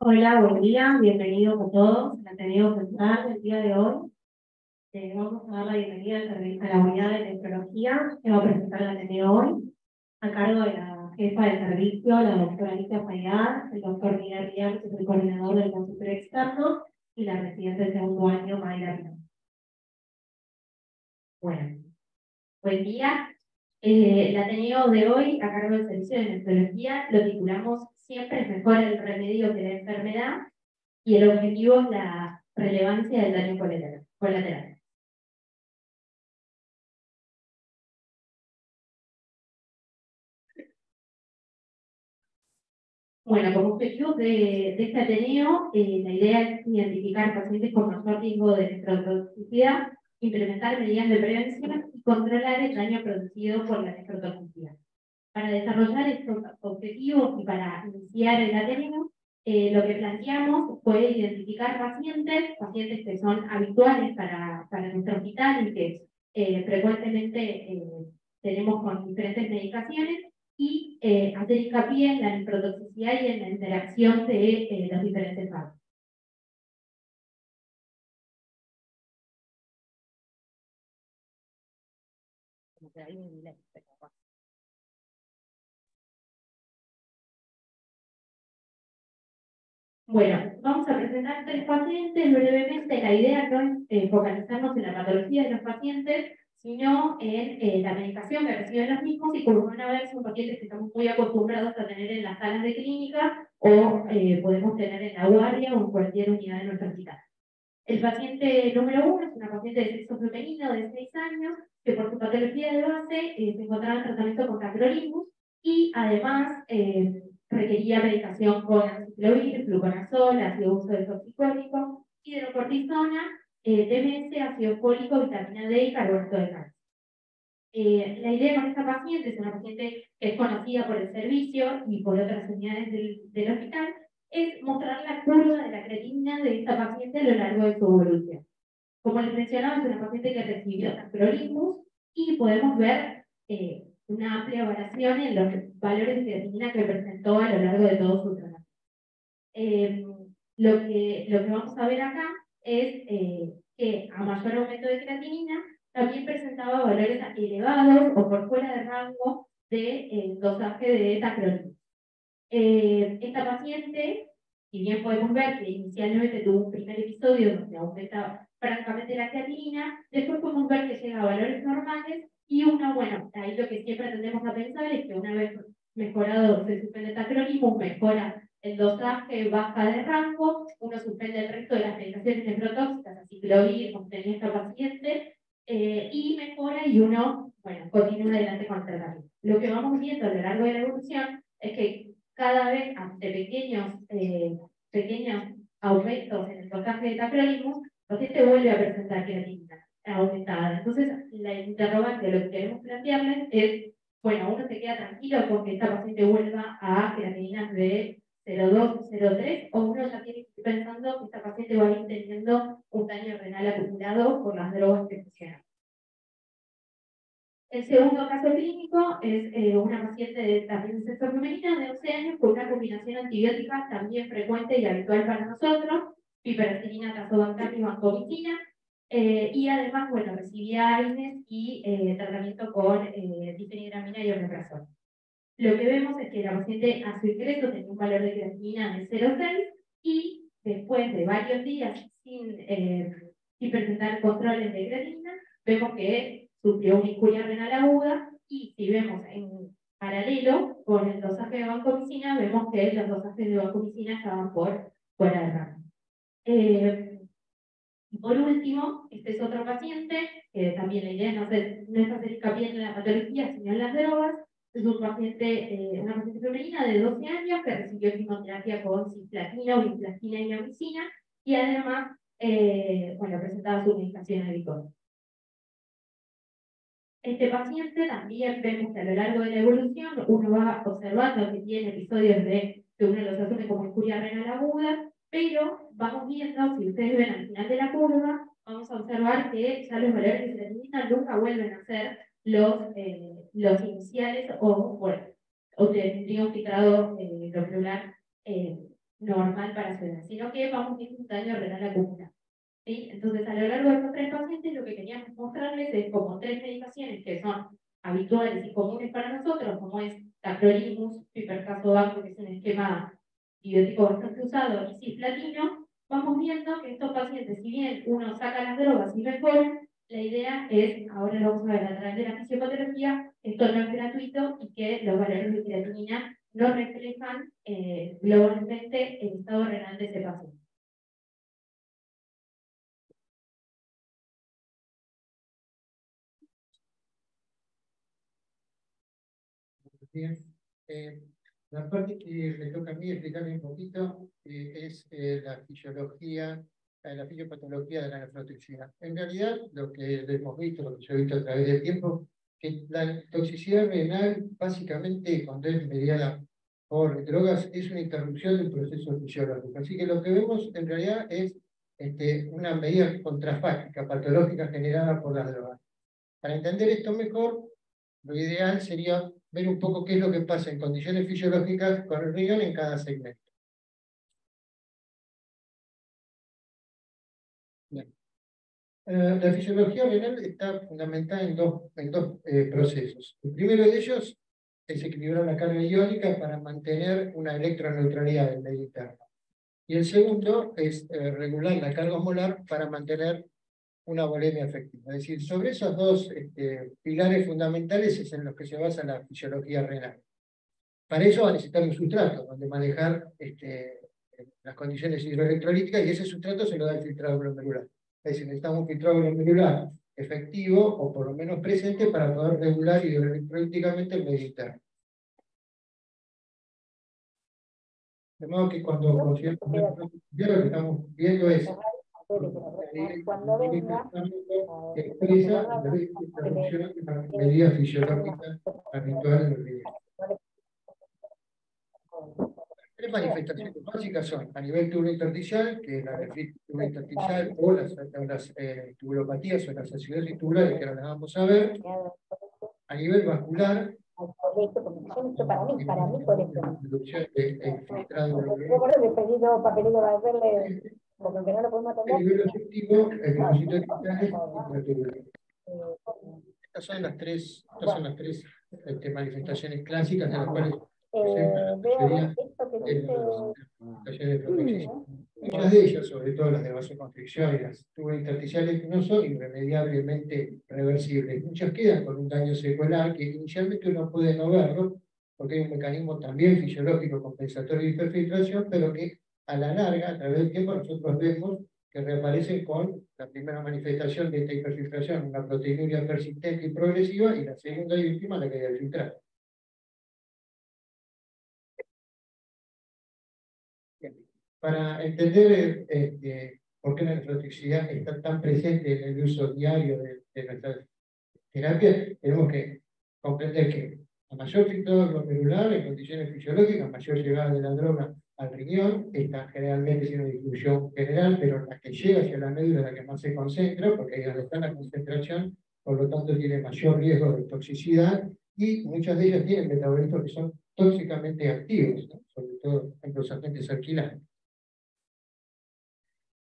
Hola, buen día, bienvenidos a todos al Ateneo Central del día de hoy. Vamos a dar la bienvenida a la unidad de tecnología que va a presentar el Ateneo hoy, a cargo de la jefa de servicio, la doctora Alicia Fayad, el doctor Miguel Rial, que es el coordinador del consultorio externo, y la residente del segundo año, Mayra Rial. Bueno, buen día. El Ateneo de hoy, a cargo del servicio de nefrología, lo titulamos Siempre es mejor el remedio que la enfermedad, y el objetivo es la relevancia del daño colateral. Bueno, como objetivo de este Ateneo, la idea es identificar pacientes con mayor riesgo de nefrotoxicidad, implementar medidas de prevención y controlar el daño producido por la nefrotoxicidad. Para desarrollar estos objetivos y para iniciar el Ateneo, lo que planteamos fue identificar pacientes que son habituales para nuestro hospital y que frecuentemente tenemos con diferentes medicaciones, y hacer hincapié en la nefrotoxicidad y en la interacción de los diferentes fármacos. Bueno, vamos a presentar tres pacientes brevemente. La idea no es focalizarnos en la patología de los pacientes, sino en la medicación que reciben los mismos, y como van a ver, son pacientes que estamos muy acostumbrados a tener en las salas de clínica o podemos tener en la guardia o en cualquier unidad de nuestro hospital. El paciente número uno es una paciente de sexo femenino de 6 años que por su patología de base se encontraba en tratamiento con tacrolimus y además requería medicación con anciclovir, fluconazol, ácido uso desoxicólico, hidrocortisona, TMS, ácido fólico, vitamina D y carbonato de calcio. La idea con esta paciente es una paciente que es conocida por el servicio y por otras unidades del hospital, es mostrar la curva de la creatinina de esta paciente a lo largo de su evolución. Como les mencionaba, es una paciente que recibió tacrolimus y podemos ver una amplia variación en los valores de creatinina que presentó a lo largo de todo su tratamiento. Lo que vamos a ver acá es que a mayor aumento de creatinina también presentaba valores elevados o por fuera de rango de dosaje de tacrolimus. Esta paciente, si bien podemos ver que inicialmente tuvo un primer episodio donde aumenta francamente la creatinina, después podemos ver que llega a valores normales y bueno, ahí lo que siempre tendemos a pensar es que una vez mejorado se suspende tacrolimus, mejora el dosaje, baja de rango, uno suspende el resto de las medicaciones nefrotóxicas, así que lo vi como tenía esta paciente, y mejora y uno, bueno, continúa adelante con el tratamiento. Lo que vamos viendo a lo largo de la evolución es que cada vez ante pequeños aumentos en el dosaje de tacrolimus, el paciente vuelve a presentar creatinina aumentada. Entonces, la interrogante, lo que queremos plantearles es, bueno, uno se queda tranquilo con que esta paciente vuelva a creatininas de 0,2, 0,3, o uno ya tiene que ir pensando que esta paciente va a ir teniendo un daño renal acumulado por las drogas que funcionan. El segundo caso clínico es una paciente también de sexo femenino de 11 años con una combinación antibiótica también frecuente y habitual para nosotros, piperacilina, tazobactam y vancomicina, y además, bueno, recibía AINES y tratamiento con difenhidramina y omeprazol. Lo que vemos es que la paciente a su ingreso tenía un valor de creatinina de 0,6 y después de varios días sin presentar controles de creatinina, vemos que sufrió una injuria renal aguda, y si vemos en paralelo con el dosaje de vancomicina, vemos que los dosajes de vancomicina estaban por fuera de rango. Y por último, este es otro paciente, que también la idea no es hacer hincapié en la patología, sino en las drogas. Es un paciente, una paciente femenina de 12 años que recibió quimioterapia con cisplatina, vinplastina y neomicina, y además, bueno, presentaba su medicación habitual. Este paciente también vemos que a lo largo de la evolución uno va observando que tiene episodios que uno los asume como injuria renal aguda, pero vamos viendo, si ustedes ven al final de la curva, vamos a observar que ya los valores de creatinina nunca vuelven a ser los iniciales, o bueno, o tendría un filtrado glomerular normal para su edad, sino que vamos viendo un daño renal acumulado. ¿Sí? Entonces, a lo largo de estos 3 pacientes, lo que queríamos mostrarles es como 3 medicaciones que son habituales y comunes para nosotros, como es tacrolimus, pipercasodato, que es un esquema biótico bastante usado, y cisplatina. Vamos viendo que estos pacientes, si bien uno saca las drogas y mejoran, la idea es, ahora lo vamos a ver a través de la fisiopatología, esto no es gratuito y que los valores de creatinina no reflejan globalmente el estado renal de ese paciente. Bien. La parte que me toca a mí explicarle un poquito es la fisiopatología de la nefrotoxicidad. En realidad, lo que hemos visto, lo que yo he visto a través del tiempo, que la toxicidad renal, básicamente, cuando es mediada por drogas, es una interrupción del proceso fisiológico. Así que lo que vemos en realidad es una medida contrafáctica, patológica generada por las drogas. Para entender esto mejor, lo ideal sería ver un poco qué es lo que pasa en condiciones fisiológicas con el riñón en cada segmento. Bien. La fisiología renal está fundamentada en dos procesos. El primero de ellos es equilibrar la carga iónica para mantener una electroneutralidad del medio interno. Y el segundo es regular la carga osmolar para mantener una volemia efectiva. Es decir, sobre esos dos pilares fundamentales es en los que se basa la fisiología renal. Para eso va a necesitar un sustrato, donde manejar las condiciones hidroelectrolíticas, y ese sustrato se lo da el filtrado glomerular. Es decir, necesitamos un filtrado glomerular efectivo, o por lo menos presente, para poder regular hidroelectrolíticamente el medio interno. De modo que cuando consideramos lo que estamos viendo es cuando venga que expresa a través de esta interrupción de una medida fisiológica habitual en el riñón. Tres manifestaciones básicas son a nivel tubulo intersticial, que es la nefritis tubulo intersticial, o las tubulopatías o las acidosis tubulares, que ahora las vamos a ver. A nivel vascular, para mí por eso. reducción del filtrado Yo por eso le he pedido papelito para hacerle, porque no lo podemos a atender. nivel objetivo, el glucosito cristales intratubular. Estas son las tres manifestaciones clásicas de las cuales Veo esto que dice. Muchas de ellas, sobre todo las de vasoconstricción y las tubos intersticiales, no son irremediablemente reversibles. Muchas quedan con un daño secuelar que inicialmente uno puede no verlo, porque hay un mecanismo también fisiológico compensatorio de hiperfiltración, pero que a la larga, a través del tiempo, nosotros vemos que reaparecen con la primera manifestación de esta hiperfiltración, una proteinuria persistente y progresiva, y la segunda y última, la caída del filtrado. Para entender por qué la nefrotoxicidad está tan presente en el uso diario de nuestras terapias, tenemos que comprender que a mayor filtrado glomerular en condiciones fisiológicas, mayor llegada de la droga al riñón, esta generalmente tiene una distribución general, pero la que llega hacia la médula es la que más se concentra, porque ahí es donde está la concentración, por lo tanto tiene mayor riesgo de toxicidad, y muchas de ellas tienen metabolitos que son tóxicamente activos, ¿no? Sobre todo en los agentes alquilantes.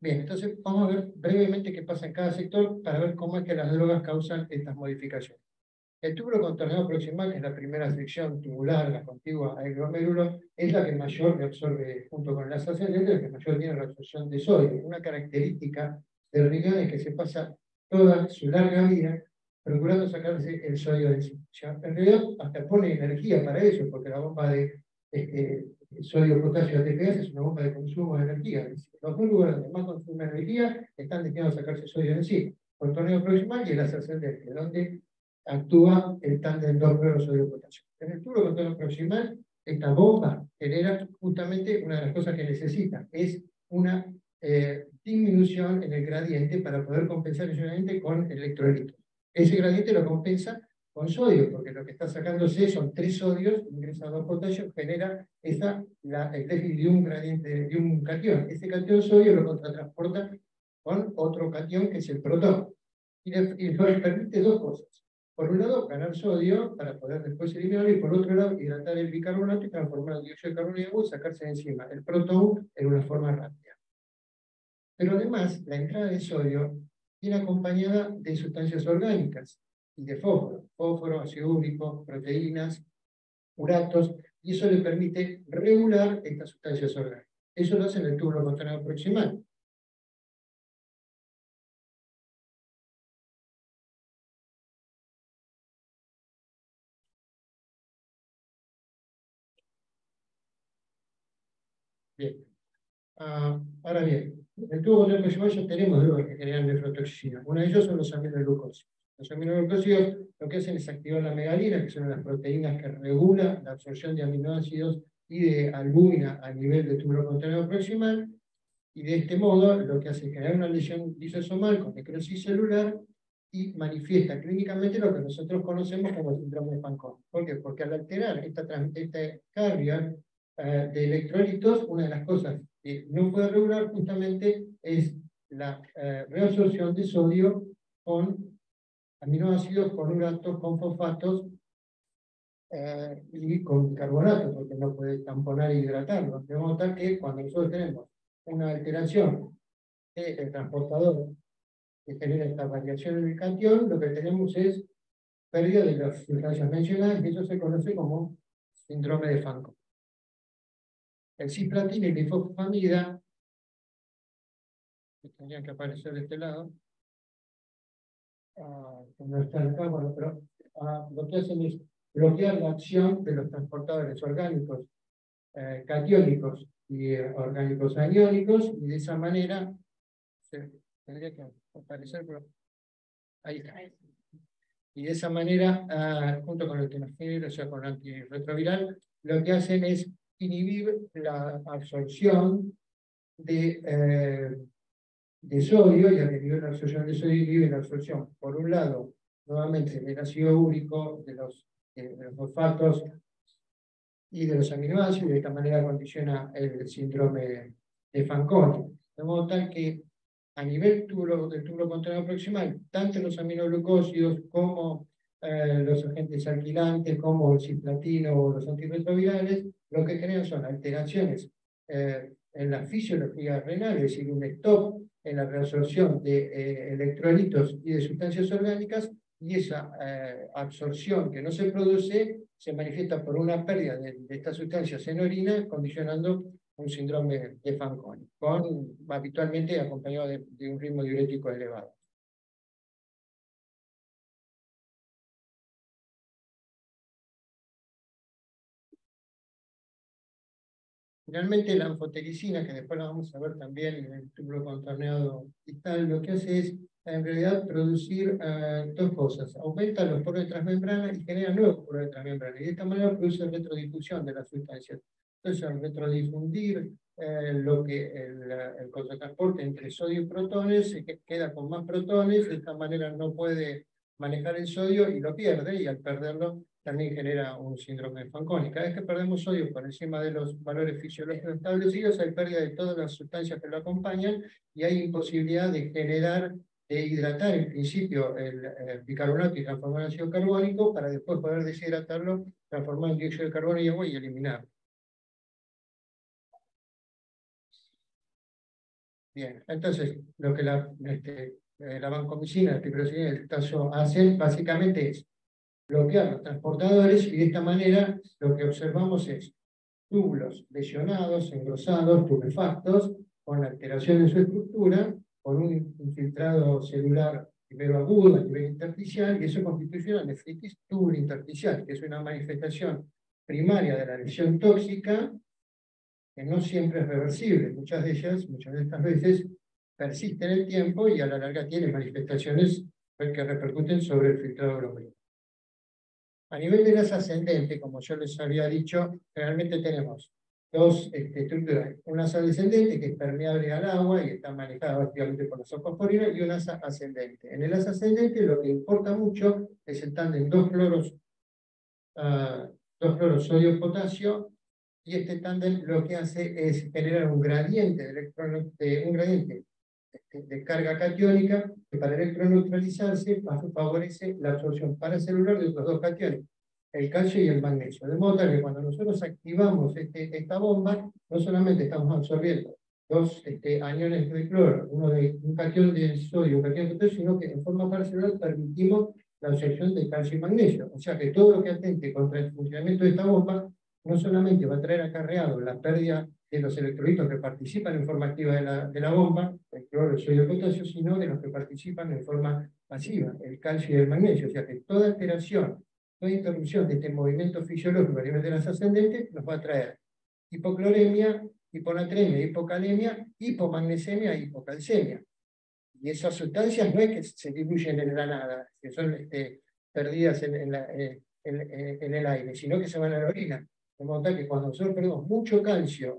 Bien, entonces vamos a ver brevemente qué pasa en cada sector para ver cómo es que las drogas causan estas modificaciones. El túbulo contorneado proximal, que es la primera sección tubular, la contigua al glomérulo, es la que mayor reabsorbe, junto con las ascendentes, la que mayor tiene reabsorción de sodio. Una característica del riñón es que se pasa toda su larga vida procurando sacarse el sodio de encima. En realidad, hasta pone energía para eso, porque la bomba de sodio, potasio, ATPase es una bomba de consumo de energía. Los dos lugares donde más consume energía están destinados a sacarse sodio de encima. Contorneo proximal y el ascendente, donde actúa el tándem 2 sodio-potasio. En el túbulo contorneo proximal, esta bomba genera justamente una de las cosas que necesita, es una disminución en el gradiente para poder compensar solamente con electrolitos. Ese gradiente lo compensa con sodio, porque lo que está sacándose son 3 sodios, ingresa 2 potasios, genera el déficit de un gradiente, de un catión. Ese catión sodio lo contratransporta con otro catión que es el protón. Y le permite dos cosas. Por un lado, ganar sodio para poder después eliminarlo, y por otro lado, hidratar el bicarbonato y transformar el dióxido de carbono y agua y sacarse de encima el protón en una forma rápida. Pero además, la entrada de sodio viene acompañada de sustancias orgánicas y de fósforo, ácido úrico, proteínas, uratos, y eso le permite regular estas sustancias orgánicas. Eso lo hace en el túbulo contornado proximal. Bien. Ahora bien, en el tubo contornado proximal ya tenemos drogas que generan nefrotoxina. Uno de ellos son los aminoglucósidos. Los aminoglucósidos lo que hacen es activar la megalina, que son las proteínas que regulan la absorción de aminoácidos y de albúmina a nivel del túbulo contornado proximal, y de este modo lo que hace es generar una lesión lisosomal con necrosis celular y manifiesta clínicamente lo que nosotros conocemos como síndrome de Fanconi. ¿Por qué? Porque al alterar esta carga de electrolitos, una de las cosas que no puede regular justamente es la reabsorción de sodio con aminoácidos, con uratos, con fosfatos y con carbonato, porque no puede tamponar e hidratarlo. De modo tal que cuando nosotros tenemos una alteración del transportador que genera esta variación en el catión, lo que tenemos es pérdida de las sustancias mencionadas, y eso se conoce como síndrome de Fanconi. El cisplatina y la ifosfamida, que tendrían que aparecer de este lado, no está acá, bueno, pero lo que hacen es bloquear la acción de los transportadores orgánicos, catiónicos y orgánicos aniónicos, y de esa manera tendría que aparecer, pero ahí está. Y de esa manera, junto con el tenofil, o sea, con el antirretroviral, lo que hacen es inhibir la absorción de sodio, y al inhibir la absorción de sodio, inhibe la absorción, por un lado, nuevamente, del ácido úrico, de los fosfatos y de los aminoácidos, y de esta manera condiciona el síndrome de Fanconi. De modo tal que a nivel del túbulo contornado proximal, tanto los aminoglucósidos como los agentes alquilantes, como el cisplatino o los antirretrovirales, lo que generan son alteraciones en la fisiología renal, es decir, un stop en la reabsorción de electrolitos y de sustancias orgánicas, y esa absorción que no se produce se manifiesta por una pérdida de estas sustancias en orina, condicionando un síndrome de Fanconi, habitualmente acompañado de un ritmo diurético elevado. Finalmente, la anfotericina, que después la vamos a ver también en el túbulo contorneado distal, lo que hace es, en realidad, producir dos cosas. Aumenta los poros de transmembrana y genera nuevos poros de transmembrana, y de esta manera produce retrodifusión de las sustancias. Entonces, al retrodifundir el contratransporte entre sodio y protones, se queda con más protones, de esta manera no puede manejar el sodio y lo pierde, y al perderlo también genera un síndrome de Fanconi. Cada vez que perdemos sodio por encima de los valores fisiológicos establecidos, hay pérdida de todas las sustancias que lo acompañan, y hay imposibilidad de generar, de hidratar en principio el bicarbonato y transformar en ácido carbónico, para después poder deshidratarlo, transformar en dióxido de carbono y agua y eliminarlo. Bien, entonces, lo que la vancomicina, la piperacilina y el tazo hacen básicamente es bloquear los transportadores, y de esta manera lo que observamos es túbulos lesionados, engrosados, tumefactos, con alteración en su estructura, con un infiltrado celular primero agudo a nivel intersticial, y eso constituye una nefritis tubular intersticial, que es una manifestación primaria de la lesión tóxica, que no siempre es reversible. Muchas de estas veces persisten en el tiempo y a la larga tienen manifestaciones que repercuten sobre el filtrado glomerular. A nivel de las ascendentes, como yo les había dicho, generalmente tenemos dos estructuras. Una asa descendente, que es permeable al agua y está manejada básicamente por la sofosforina, y una asa ascendente. En el asa ascendente lo que importa mucho es el tándem 2 cloros sodio-potasio, y este tándem lo que hace es generar un gradiente de electrones, un gradiente de carga catiónica que para electroneutralizarse favorece la absorción paracelular de otros dos cationes, el calcio y el magnesio. De modo tal que cuando nosotros activamos esta bomba, no solamente estamos absorbiendo dos aniones de cloro, un catión de sodio y un catión de potasio, sino que en forma paracelular permitimos la absorción de calcio y magnesio. O sea que todo lo que atente contra el funcionamiento de esta bomba no solamente va a traer acarreado la pérdida de los electrolitos que participan en forma activa de la bomba, el cloro, el sodio y el potasio, sino de los que participan en forma pasiva, el calcio y el magnesio. O sea que toda alteración, toda interrupción de este movimiento fisiológico a nivel de las ascendentes nos va a traer hipocloremia, hiponatremia, hipocalemia, hipomagnesemia e hipocalcemia. Y esas sustancias no es que se diluyen en la nada, que son perdidas en el aire, sino que se van a la orina. De modo tal que cuando nosotros perdemos mucho calcio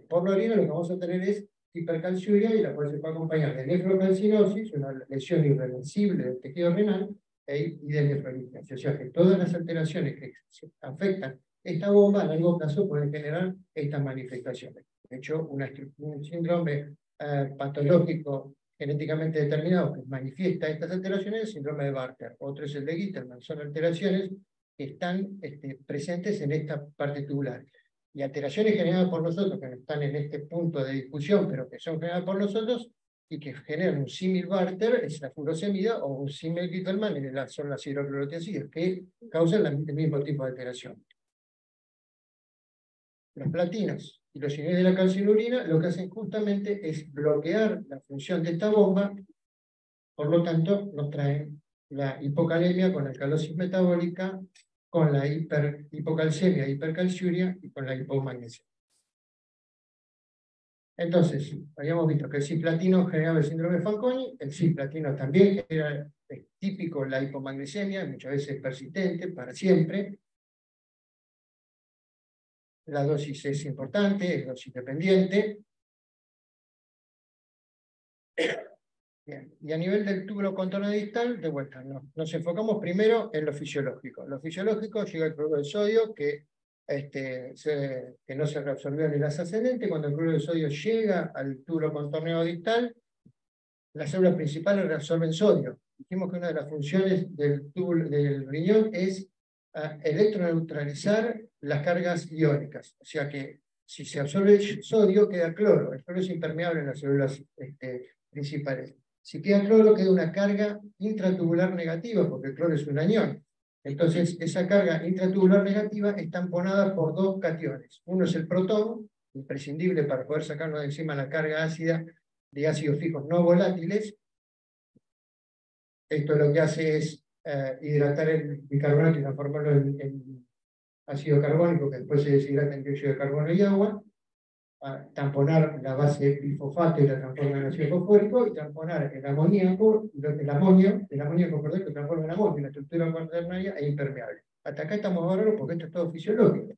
por la orina, lo que vamos a tener es hipercalciuria, y la cual se puede acompañar de nefrocalcinosis, una lesión irreversible del tejido renal, y de nefrolitis. O sea que todas las alteraciones que afectan esta bomba a largo plazo pueden generar estas manifestaciones. De hecho, un síndrome patológico genéticamente determinado que manifiesta estas alteraciones es el síndrome de Bartter. Otro es el de Gitterman. Son alteraciones que están presentes en esta parte tubular. Y alteraciones generadas por nosotros, que no están en este punto de discusión, pero que son generadas por nosotros y que generan un símil Bartter, es la furosemida, o un símil Gitterman, son las hidroclorotiacidas, que causan el mismo tipo de alteración. Los platinos y los inhibidores de la calcinurina lo que hacen justamente es bloquear la función de esta bomba, por lo tanto nos traen la hipocalemia con alcalosis metabólica, con la hipocalcemia, hipercalciuria y con la hipomagnesia. Entonces, habíamos visto que el cisplatino generaba el síndrome de Fanconi, el cisplatino también es típico la hipomagnesemia, muchas veces persistente, para siempre. La dosis es importante, es dosis dependiente. Bien. Y a nivel del túbulo contorno distal, de vuelta, nos enfocamos primero en lo fisiológico. Lo fisiológico llega el cloruro de sodio, que no se reabsorbió en el asa ascendente. Cuando el cloruro de sodio llega al túbulo contorneo distal, las células principales reabsorben sodio. Dijimos que una de las funciones del riñón es electroneutralizar las cargas iónicas. O sea que si se absorbe el sodio, queda cloro. El cloro es impermeable en las células principales. Si queda cloro, queda una carga intratubular negativa, porque el cloro es un anión. Entonces, esa carga intratubular negativa es tamponada por dos cationes. Uno es el protón, imprescindible para poder sacarnos de encima la carga ácida de ácidos fijos no volátiles. Esto lo que hace es hidratar el bicarbonato y transformarlo en ácido carbónico, que después se deshidrata en dióxido de carbono y agua, tamponar la base bifosfato y la transforma en ácido fosfórico, y tamponar el amoníaco, el amoníaco, perdón, que transforma en amonio, la estructura cuaternaria e impermeable. Hasta acá estamos bárbaros porque esto es todo fisiológico.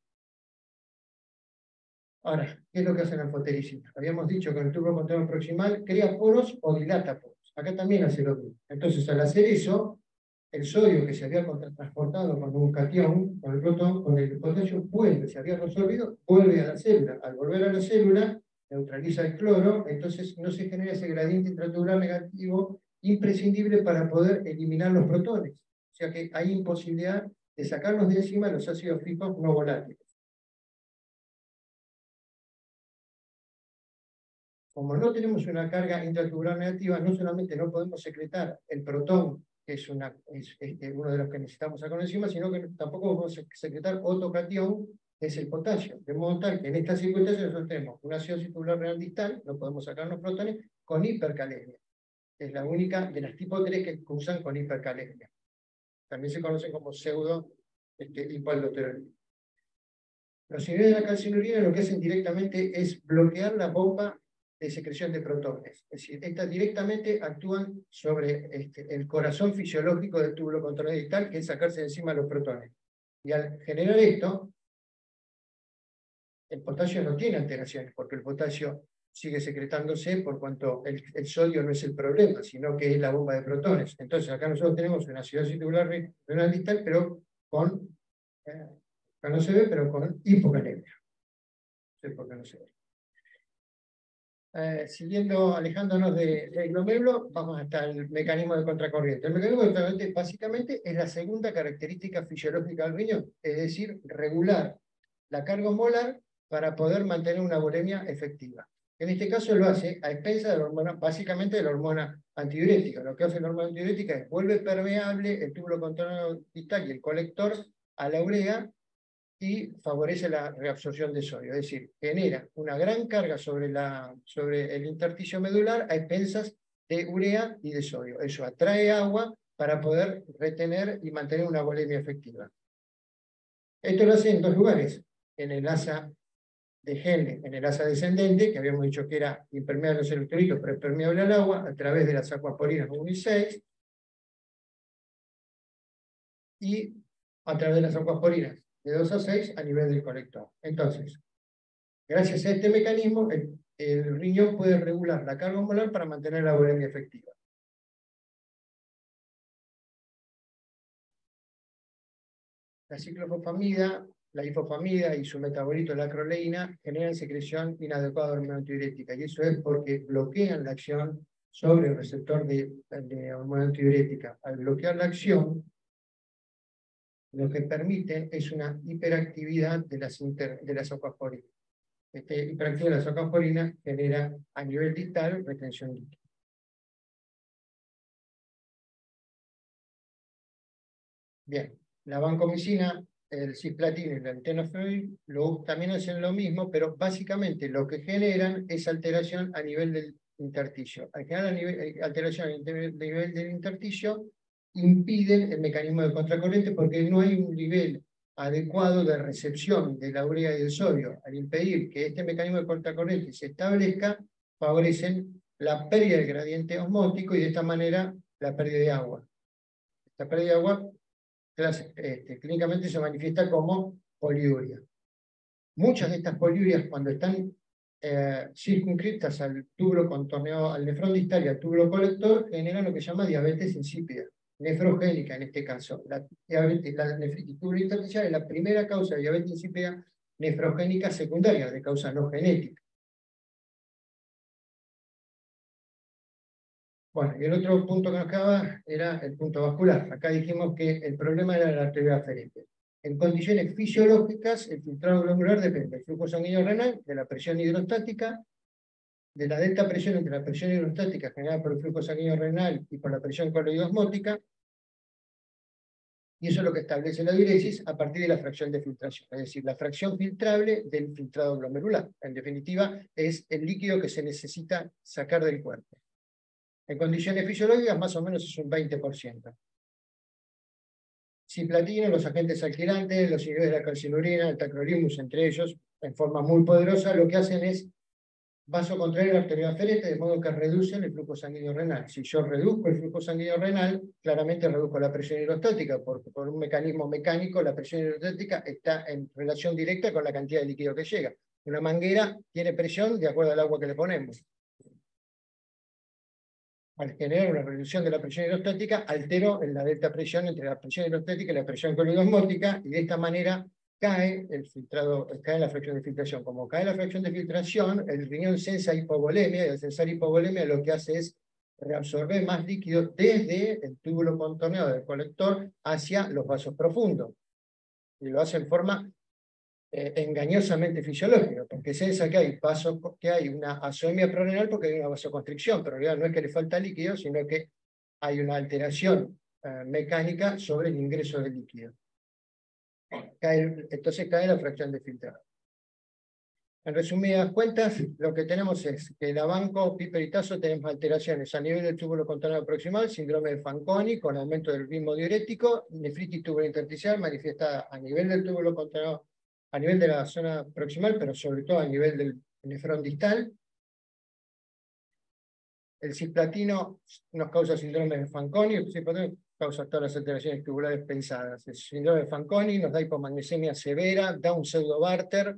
Ahora, ¿qué es lo que hace la foterísima? Habíamos dicho que el tubo contorno proximal crea poros o dilata poros. Acá también hace lo mismo. Entonces, al hacer eso, el sodio que se había transportado con un catión, con el protón, con el potasio, se había resolvido, vuelve a la célula. Al volver a la célula, neutraliza el cloro, entonces no se genera ese gradiente intratubular negativo imprescindible para poder eliminar los protones. O sea que hay imposibilidad de sacarnos de encima los ácidos fijos no volátiles. Como no tenemos una carga intratubular negativa, no solamente no podemos secretar el protón, que es uno de los que necesitamos sacar encima, sino que tampoco podemos secretar otro catión, que es el potasio. De modo tal que en estas circunstancias nosotros tenemos una acidosis tubular renal distal, no podemos sacar los protones, con hipercalemia. Es la única de las tipo 3 que cursan con hipercalemia. También se conocen como pseudo hipoaldosteronismo. Los inhibidores de la calcinurina lo que hacen directamente es bloquear la bomba de secreción de protones. Es decir, estas directamente actúan sobre el corazón fisiológico del túbulo contorno distal, que es sacarse de encima los protones. Y al generar esto, el potasio no tiene alteraciones, porque el potasio sigue secretándose por cuanto el sodio no es el problema, sino que es la bomba de protones. Entonces acá nosotros tenemos una acidosis tubular renal distal, pero con, acá no se ve, pero con hipocalemia. No sé por qué no se ve. Siguiendo, alejándonos del glomérulo, vamos hasta el mecanismo de contracorriente. El mecanismo de contracorriente básicamente es la segunda característica fisiológica del riñón, es decir, regular la carga osmolar para poder mantener una uremia efectiva. En este caso lo hace a expensas de la hormona, básicamente de la hormona antidiurética. Lo que hace la hormona antidiurética es vuelve permeable el túbulo contorno distal y el colector a la urea y favorece la reabsorción de sodio. Es decir, genera una gran carga sobre el intersticio medular a expensas de urea y de sodio. Eso atrae agua para poder retener y mantener una volemia efectiva. Esto lo hace en dos lugares, en el asa de Henle, en el asa descendente, que habíamos dicho que era impermeable a los electrolitos, pero permeable al agua, a través de las acuaporinas 1 y 6, y a través de las acuaporinas de 2 a 6 a nivel del colector. Entonces, gracias a este mecanismo, el riñón puede regular la carga osmolar para mantener la volemia efectiva. La ciclofosfamida, la ifosfamida y su metabolito, la acroleína, generan secreción inadecuada de hormona antidiurética, y eso es porque bloquean la acción sobre el receptor de hormona antidiurética. Al bloquear la acción, lo que permite es una hiperactividad de las acuaporinas. Esta hiperactividad de las acuaporinas genera a nivel distal retención líquida. Bien, la vancomicina, el cisplatino y el tenofovir también hacen lo mismo, pero básicamente lo que generan es alteración a nivel del intersticio. Al generar alteración a nivel del intersticio, impiden el mecanismo de contracorriente porque no hay un nivel adecuado de recepción de la urea y del sodio. Al impedir que este mecanismo de contracorriente se establezca, favorecen la pérdida del gradiente osmótico y de esta manera la pérdida de agua. Esta pérdida de agua clínicamente se manifiesta como poliuria. Muchas de estas poliurias, cuando están circunscritas al túbulo contorneado, al nefrón distal y al túbulo colector, generan lo que se llama diabetes insípida, nefrogénica en este caso. La nefritis túbulo intersticial es la primera causa de diabetes insípida nefrogénica secundaria, de causa no genética. Bueno, y el otro punto que nos quedaba era el punto vascular. Acá dijimos que el problema era la arteria aferente. En condiciones fisiológicas, el filtrado glomerular depende del flujo sanguíneo renal, de la presión hidrostática, de la delta presión entre la presión hidrostática generada por el flujo sanguíneo renal y por la presión coloidosmótica, y eso es lo que establece la diuresis a partir de la fracción de filtración, es decir, la fracción filtrable del filtrado glomerular. En definitiva, es el líquido que se necesita sacar del cuerpo. En condiciones fisiológicas, más o menos es un 20%. Cisplatino, los agentes alquilantes, los inhibidores de la calcinurina, el tacrolimus, entre ellos, en forma muy poderosa, lo que hacen es vasocontraer la arteria aferente, de modo que reducen el flujo sanguíneo renal. Si yo reduzco el flujo sanguíneo renal, claramente reduzco la presión hidrostática, porque por un mecanismo mecánico la presión hidrostática está en relación directa con la cantidad de líquido que llega. Una manguera tiene presión de acuerdo al agua que le ponemos. Al generar una reducción de la presión hidrostática, altero en la delta presión entre la presión hidrostática y la presión coloidosmótica, y de esta manera cae la fracción de filtración. Como cae la fracción de filtración, el riñón sensa hipovolemia, y al censar hipovolemia lo que hace es reabsorber más líquido desde el túbulo contorneado del colector hacia los vasos profundos. Y lo hace en forma engañosamente fisiológica, porque se piensa que hay una azoemia prorenal porque hay una vasoconstricción, pero en realidad no es que le falta líquido, sino que hay una alteración mecánica sobre el ingreso de líquido. Entonces cae la fracción de filtrado. En resumidas cuentas, lo que tenemos es que la vancopiperitazo tenemos alteraciones a nivel del túbulo contorneado proximal, síndrome de Fanconi con aumento del ritmo diurético, nefritis tubulointersticial manifestada a nivel del túbulo contorneado, a nivel de la zona proximal, pero sobre todo a nivel del nefrón distal. El cisplatino nos causa síndrome de Fanconi, el cisplatino causa todas las alteraciones tubulares pensadas. El síndrome de Fanconi nos da hipomagnesemia severa, da un pseudo-Barter,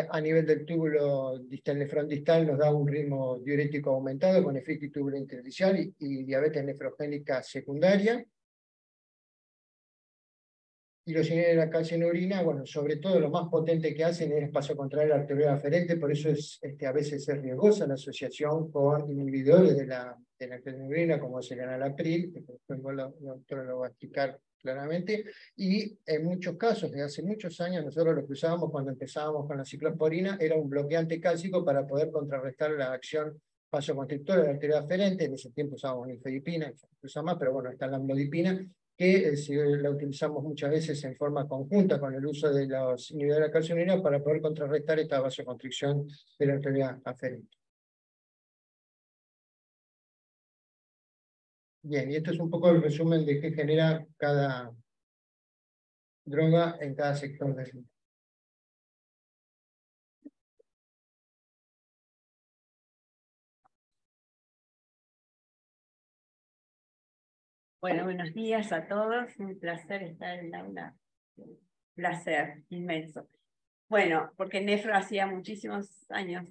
a nivel del túbulo distal, nefrón distal, nos da un ritmo diurético aumentado con nefritis tubulointersticial y diabetes nefrogénica secundaria. Y los inhibidores de la calcineurina, bueno, sobre todo lo más potente que hacen es vasocontraer la arterial aferente, por eso a veces es riesgosa la asociación con inhibidores de la calcineurina, como es el enalapril, que después la doctora lo va a explicar claramente, y en muchos casos, de hace muchos años, nosotros lo que usábamos cuando empezábamos con la ciclosporina era un bloqueante cálcico para poder contrarrestar la acción vasoconstrictora de la arteria aferente. En ese tiempo usábamos nifedipina, que se usa más, pero bueno, está la amlodipina, que la utilizamos muchas veces en forma conjunta con el uso de los inhibidores de la calcineurina para poder contrarrestar esta vasoconstricción de la arteria aferente. Bien, y esto es un poco el resumen de qué genera cada droga en cada sector del vida. Bueno, buenos días a todos. Un placer estar en la aula. Un placer inmenso. Bueno, porque Nefro hacía muchísimos años,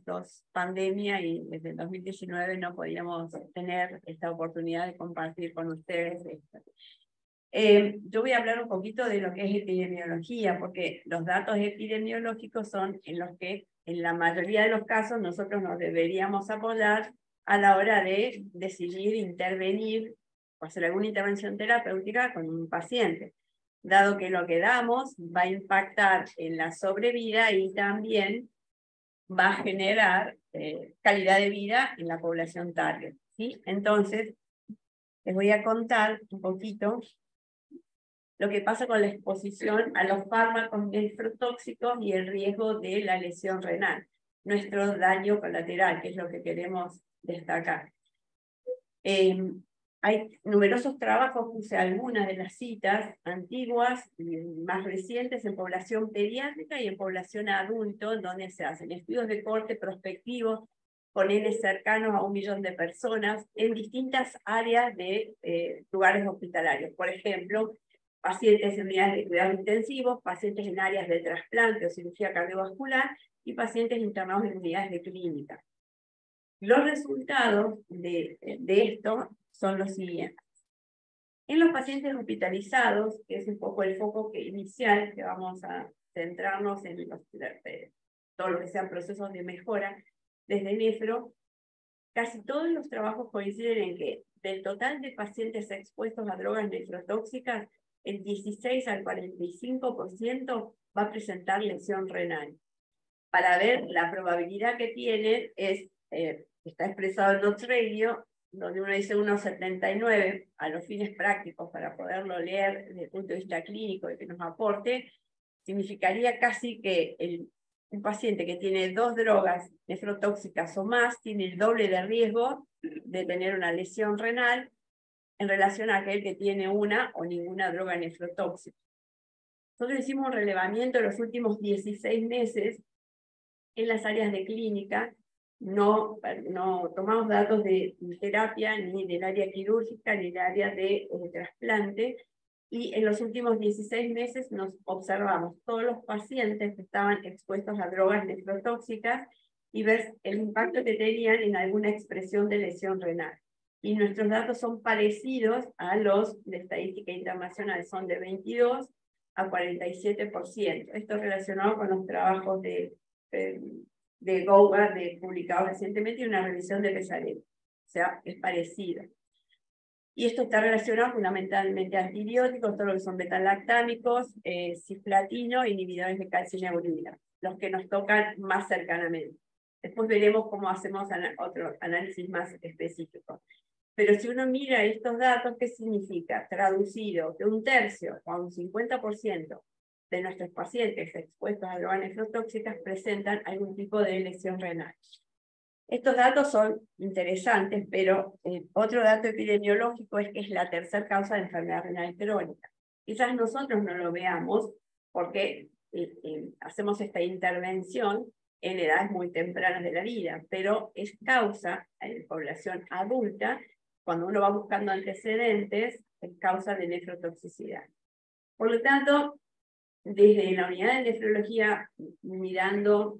pandemia, y desde el 2019 no podíamos tener esta oportunidad de compartir con ustedes esto. Yo voy a hablar un poquito de lo que es epidemiología, porque los datos epidemiológicos son en los que en la mayoría de los casos nosotros nos deberíamos apoyar a la hora de decidir intervenir o hacer alguna intervención terapéutica con un paciente, dado que lo que damos va a impactar en la sobrevida y también va a generar calidad de vida en la población target, ¿sí? Entonces, les voy a contar un poquito lo que pasa con la exposición a los fármacos nefrotóxicos y el riesgo de la lesión renal, nuestro daño colateral, que es lo que queremos destacar. Hay numerosos trabajos, puse algunas de las citas antiguas y más recientes en población pediátrica y en población adulto, en donde se hacen estudios de corte prospectivo con N cercanos a 1 millón de personas en distintas áreas de lugares hospitalarios. Por ejemplo, pacientes en unidades de cuidados intensivos, pacientes en áreas de trasplante o cirugía cardiovascular y pacientes internados en unidades de clínica. Los resultados de esto son los siguientes. En los pacientes hospitalizados, que es un poco el foco inicial, que vamos a centrarnos en todo lo que sean procesos de mejora desde Nefro, casi todos los trabajos coinciden en que del total de pacientes expuestos a drogas nefrotóxicas, el 16 al 45% va a presentar lesión renal. Para ver la probabilidad que tienen, está expresado en Notes Radio, donde uno dice 1,79 a los fines prácticos para poderlo leer desde el punto de vista clínico y que nos aporte, significaría casi que un paciente que tiene 2 drogas nefrotóxicas o más tiene el doble de riesgo de tener una lesión renal en relación a aquel que tiene una o ninguna droga nefrotóxica. Nosotros hicimos un relevamiento en los últimos 16 meses en las áreas de clínica. No tomamos datos de terapia, ni del área quirúrgica, ni del área de trasplante, y en los últimos 16 meses nos observamos todos los pacientes que estaban expuestos a drogas nefrotóxicas y ver el impacto que tenían en alguna expresión de lesión renal. Y nuestros datos son parecidos a los de estadística internacional, son de 22 a 47%. Esto relacionado con los trabajos de Gouga, publicado recientemente, y una revisión de Pesarelli. O sea, es parecido. Y esto está relacionado fundamentalmente a antibióticos, todo lo que son betalactámicos, cisplatino, inhibidores de calcineurina, los que nos tocan más cercanamente. Después veremos cómo hacemos otro análisis más específico. Pero si uno mira estos datos, ¿qué significa? Traducido, que 1/3 o un 50% de nuestros pacientes expuestos a drogas nefrotóxicas presentan algún tipo de lesión renal. Estos datos son interesantes, pero otro dato epidemiológico es que es la tercera causa de enfermedad renal crónica. Quizás nosotros no lo veamos porque hacemos esta intervención en edades muy tempranas de la vida, pero es causa en población adulta, cuando uno va buscando antecedentes, es causa de nefrotoxicidad. Por lo tanto, desde la unidad de nefrología, mirando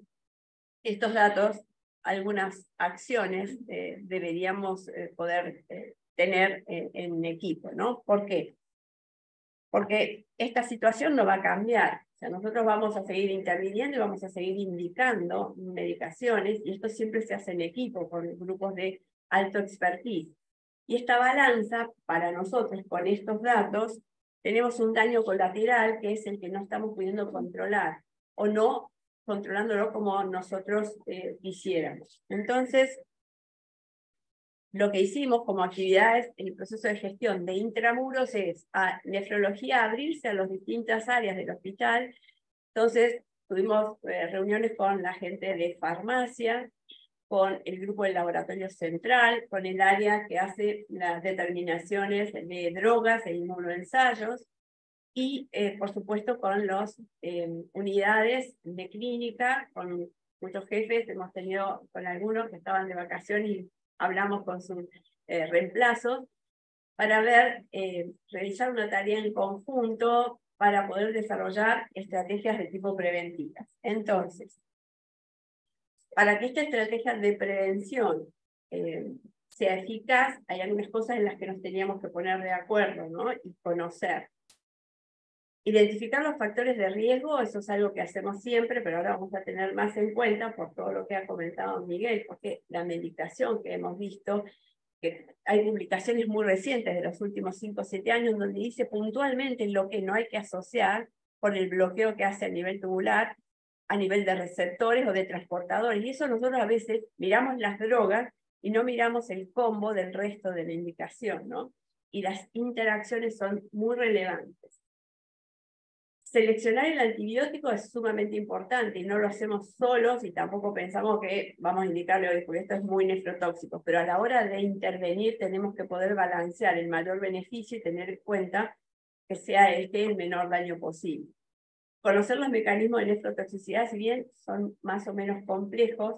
estos datos, algunas acciones deberíamos poder tener en equipo, ¿no? ¿Por qué? porque esta situación no va a cambiar. O sea, nosotros vamos a seguir interviniendo y vamos a seguir indicando medicaciones, y esto siempre se hace en equipo, con grupos de alto expertise. Y esta balanza, para nosotros, con estos datos, tenemos un daño colateral que es el que no estamos pudiendo controlar, o no controlándolo como nosotros quisiéramos. Entonces, lo que hicimos como actividades en el proceso de gestión de intramuros es a nefrología abrirse a las distintas áreas del hospital. Entonces tuvimos reuniones con la gente de farmacia, con el grupo del laboratorio central, con el área que hace las determinaciones de drogas e inmunoensayos, y por supuesto con las unidades de clínica, con muchos jefes, hemos tenido con algunos que estaban de vacaciones y hablamos con sus reemplazos, para ver, realizar una tarea en conjunto para poder desarrollar estrategias de tipo preventivas. Entonces, para que esta estrategia de prevención sea eficaz, hay algunas cosas en las que nos teníamos que poner de acuerdo, ¿no? Y conocer. Identificar los factores de riesgo, eso es algo que hacemos siempre, pero ahora vamos a tener más en cuenta por todo lo que ha comentado Miguel, porque la medicación que hemos visto, que hay publicaciones muy recientes de los últimos 5 o 7 años, donde dice puntualmente lo que no hay que asociar por el bloqueo que hace a nivel tubular, a nivel de receptores o de transportadores. Y eso nosotros a veces miramos las drogas y no miramos el combo del resto de la indicación, ¿no? Y las interacciones son muy relevantes. Seleccionar el antibiótico es sumamente importante y no lo hacemos solos y tampoco pensamos que vamos a indicarle hoy, porque esto es muy nefrotóxico, pero a la hora de intervenir tenemos que poder balancear el mayor beneficio y tener en cuenta que sea el menor daño posible. Conocer los mecanismos de nefrotoxicidad, si bien son más o menos complejos,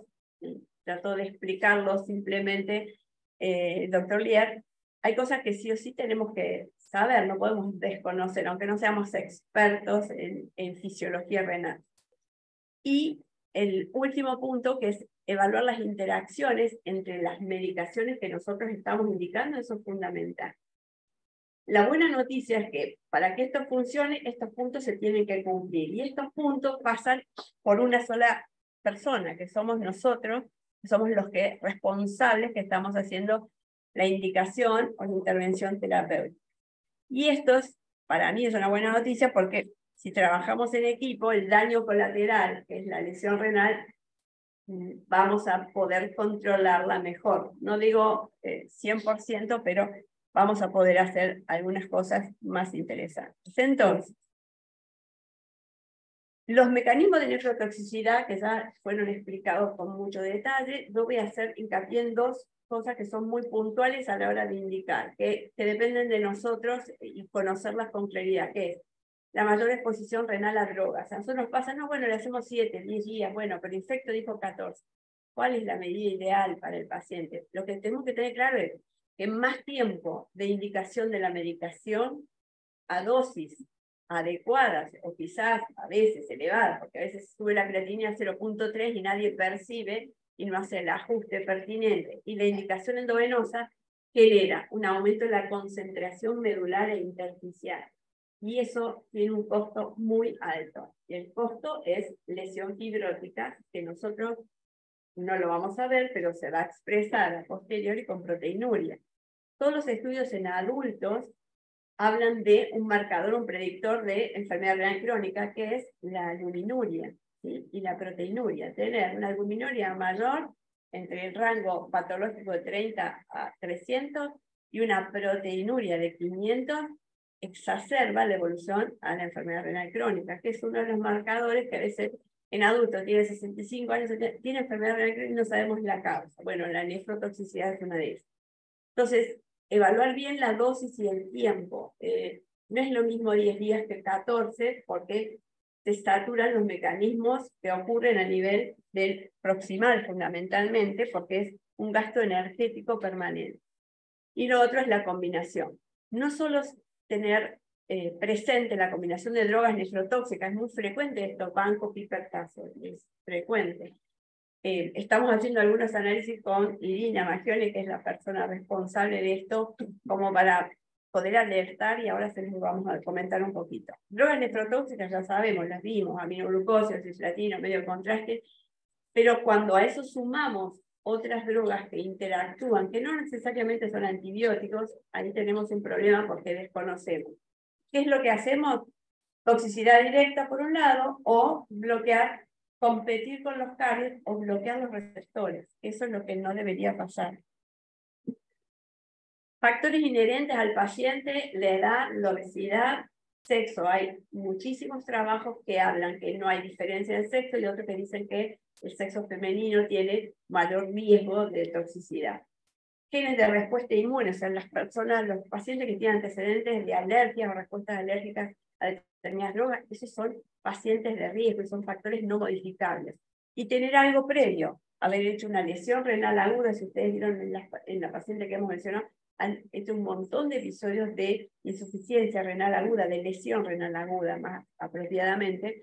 trato de explicarlos simplemente el doctor Lier, hay cosas que sí o sí tenemos que saber, no podemos desconocer, aunque no seamos expertos en fisiología renal. Y el último punto, que es evaluar las interacciones entre las medicaciones que nosotros estamos indicando, eso es fundamental. La buena noticia es que para que esto funcione, estos puntos se tienen que cumplir, y estos puntos pasan por una sola persona, que somos nosotros, que somos los responsables que estamos haciendo la indicación o la intervención terapéutica. Y esto para mí es una buena noticia, porque si trabajamos en equipo, el daño colateral, que es la lesión renal, vamos a poder controlarla mejor. No digo 100%, pero vamos a poder hacer algunas cosas más interesantes. Entonces, los mecanismos de nefrotoxicidad, que ya fueron explicados con mucho detalle, yo voy a hacer hincapié en 2 cosas que son muy puntuales a la hora de indicar, que dependen de nosotros y conocerlas con claridad, que es la mayor exposición renal a drogas. A nosotros nos pasa, no, bueno, le hacemos 7, 10 días, bueno, pero Infecto dijo 14. ¿Cuál es la medida ideal para el paciente? Lo que tenemos que tener claro es que más tiempo de indicación de la medicación a dosis adecuadas, o quizás a veces elevadas, porque a veces sube la creatinina a 0.3 y nadie percibe y no hace el ajuste pertinente. Y la indicación endovenosa genera un aumento de la concentración medular e intersticial. Y eso tiene un costo muy alto. Y el costo es lesión fibrótica, que nosotros no lo vamos a ver, pero se va a expresar a posteriori con proteinuria. Todos los estudios en adultos hablan de un marcador, un predictor de enfermedad renal crónica, que es la albuminuria, ¿sí? Y la proteinuria. Tener una albuminuria mayor, entre el rango patológico de 30 a 300, y una proteinuria de 500, exacerba la evolución a la enfermedad renal crónica, que es uno de los marcadores que a veces en adultos tiene 65 años, tiene enfermedad renal crónica y no sabemos la causa. Bueno, la nefrotoxicidad es una de ellas. Entonces, evaluar bien la dosis y el tiempo. No es lo mismo 10 días que 14, porque se saturan los mecanismos que ocurren a nivel del proximal, fundamentalmente, porque es un gasto energético permanente. Y lo otro es la combinación. No solo tener presente la combinación de drogas nefrotóxicas, es muy frecuente esto, banco-pipertazol, es frecuente. Estamos haciendo algunos análisis con Irina Magione, que es la persona responsable de esto, como para poder alertar, y ahora se los vamos a comentar un poquito. Drogas nefrotóxicas ya sabemos, las vimos, aminoglucosa, cisplatina, medio de contraste, pero cuando a eso sumamos otras drogas que interactúan, que no necesariamente son antibióticos, ahí tenemos un problema porque desconocemos. ¿Qué es lo que hacemos? Toxicidad directa por un lado, o bloquear, competir con los carriers o bloquear los receptores. Eso es lo que no debería pasar. Factores inherentes al paciente, la edad, la obesidad, sexo. Hay muchísimos trabajos que hablan que no hay diferencia de sexo y otros que dicen que el sexo femenino tiene mayor riesgo de toxicidad. Genes de respuesta inmune, o sea, las personas, los pacientes que tienen antecedentes de alergias o respuestas alérgicas a determinadas drogas, esos son pacientes de riesgo y son factores no modificables. Y tener algo previo, haber hecho una lesión renal aguda, si ustedes vieron en la paciente que hemos mencionado, han hecho un montón de episodios de insuficiencia renal aguda, de lesión renal aguda más apropiadamente,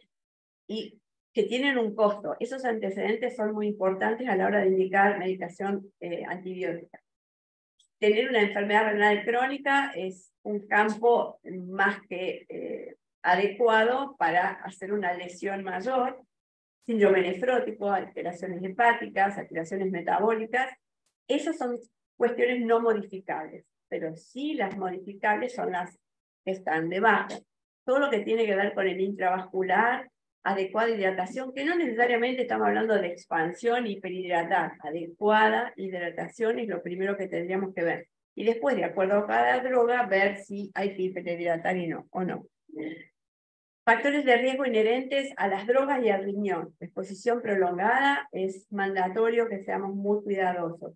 y que tienen un costo. Esos antecedentes son muy importantes a la hora de indicar medicación antibiótica. Tener una enfermedad renal crónica es un campo más que adecuado para hacer una lesión mayor, síndrome nefrótico, alteraciones hepáticas, alteraciones metabólicas. Esas son cuestiones no modificables, pero sí las modificables son las que están debajo. Todo lo que tiene que ver con el intravascular, adecuada hidratación, que no necesariamente estamos hablando de expansión y hiperhidratar, adecuada hidratación es lo primero que tendríamos que ver. Y después, de acuerdo a cada droga, ver si hay que hiperhidratar y no, o no. Factores de riesgo inherentes a las drogas y al riñón. Exposición prolongada, es mandatorio que seamos muy cuidadosos.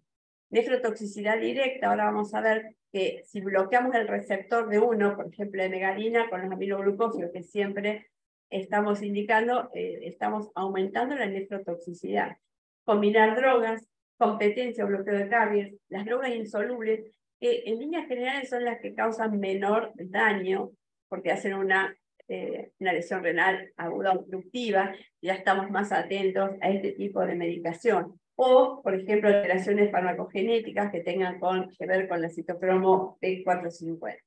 Nefrotoxicidad directa, ahora vamos a ver que si bloqueamos el receptor de uno, por ejemplo de megalina con los aminoglucósidos que siempre estamos indicando, estamos aumentando la nefrotoxicidad. Combinar drogas, competencia o bloqueo de carriers, las drogas insolubles, que en líneas generales son las que causan menor daño, porque hacen una lesión renal aguda obstructiva, ya estamos más atentos a este tipo de medicación. O, por ejemplo, alteraciones farmacogenéticas que tengan que ver con la citocromo P450.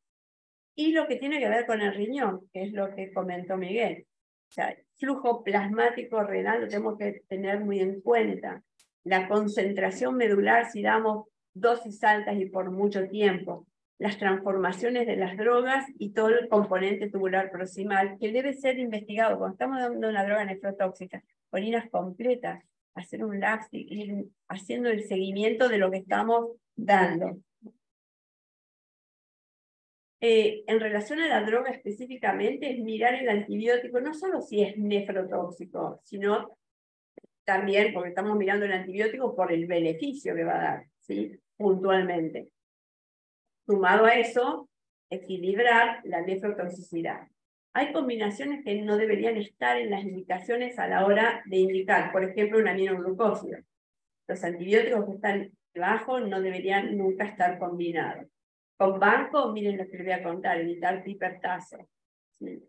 Y lo que tiene que ver con el riñón, que es lo que comentó Miguel. O sea, flujo plasmático renal lo tenemos que tener muy en cuenta. La concentración medular, si damos dosis altas y por mucho tiempo. Las transformaciones de las drogas y todo el componente tubular proximal, que debe ser investigado. Cuando estamos dando una droga nefrotóxica, orinas completas, hacer un lapso y ir haciendo el seguimiento de lo que estamos dando. En relación a la droga específicamente, es mirar el antibiótico, no solo si es nefrotóxico, sino también porque estamos mirando el antibiótico por el beneficio que va a dar, ¿sí? Puntualmente. Sumado a eso, equilibrar la nefrotoxicidad. Hay combinaciones que no deberían estar en las indicaciones a la hora de indicar, por ejemplo, un aminoglucósido. Los antibióticos que están debajo no deberían nunca estar combinados. Con banco, miren lo que les voy a contar, evitar hipertasa. ¿Sí?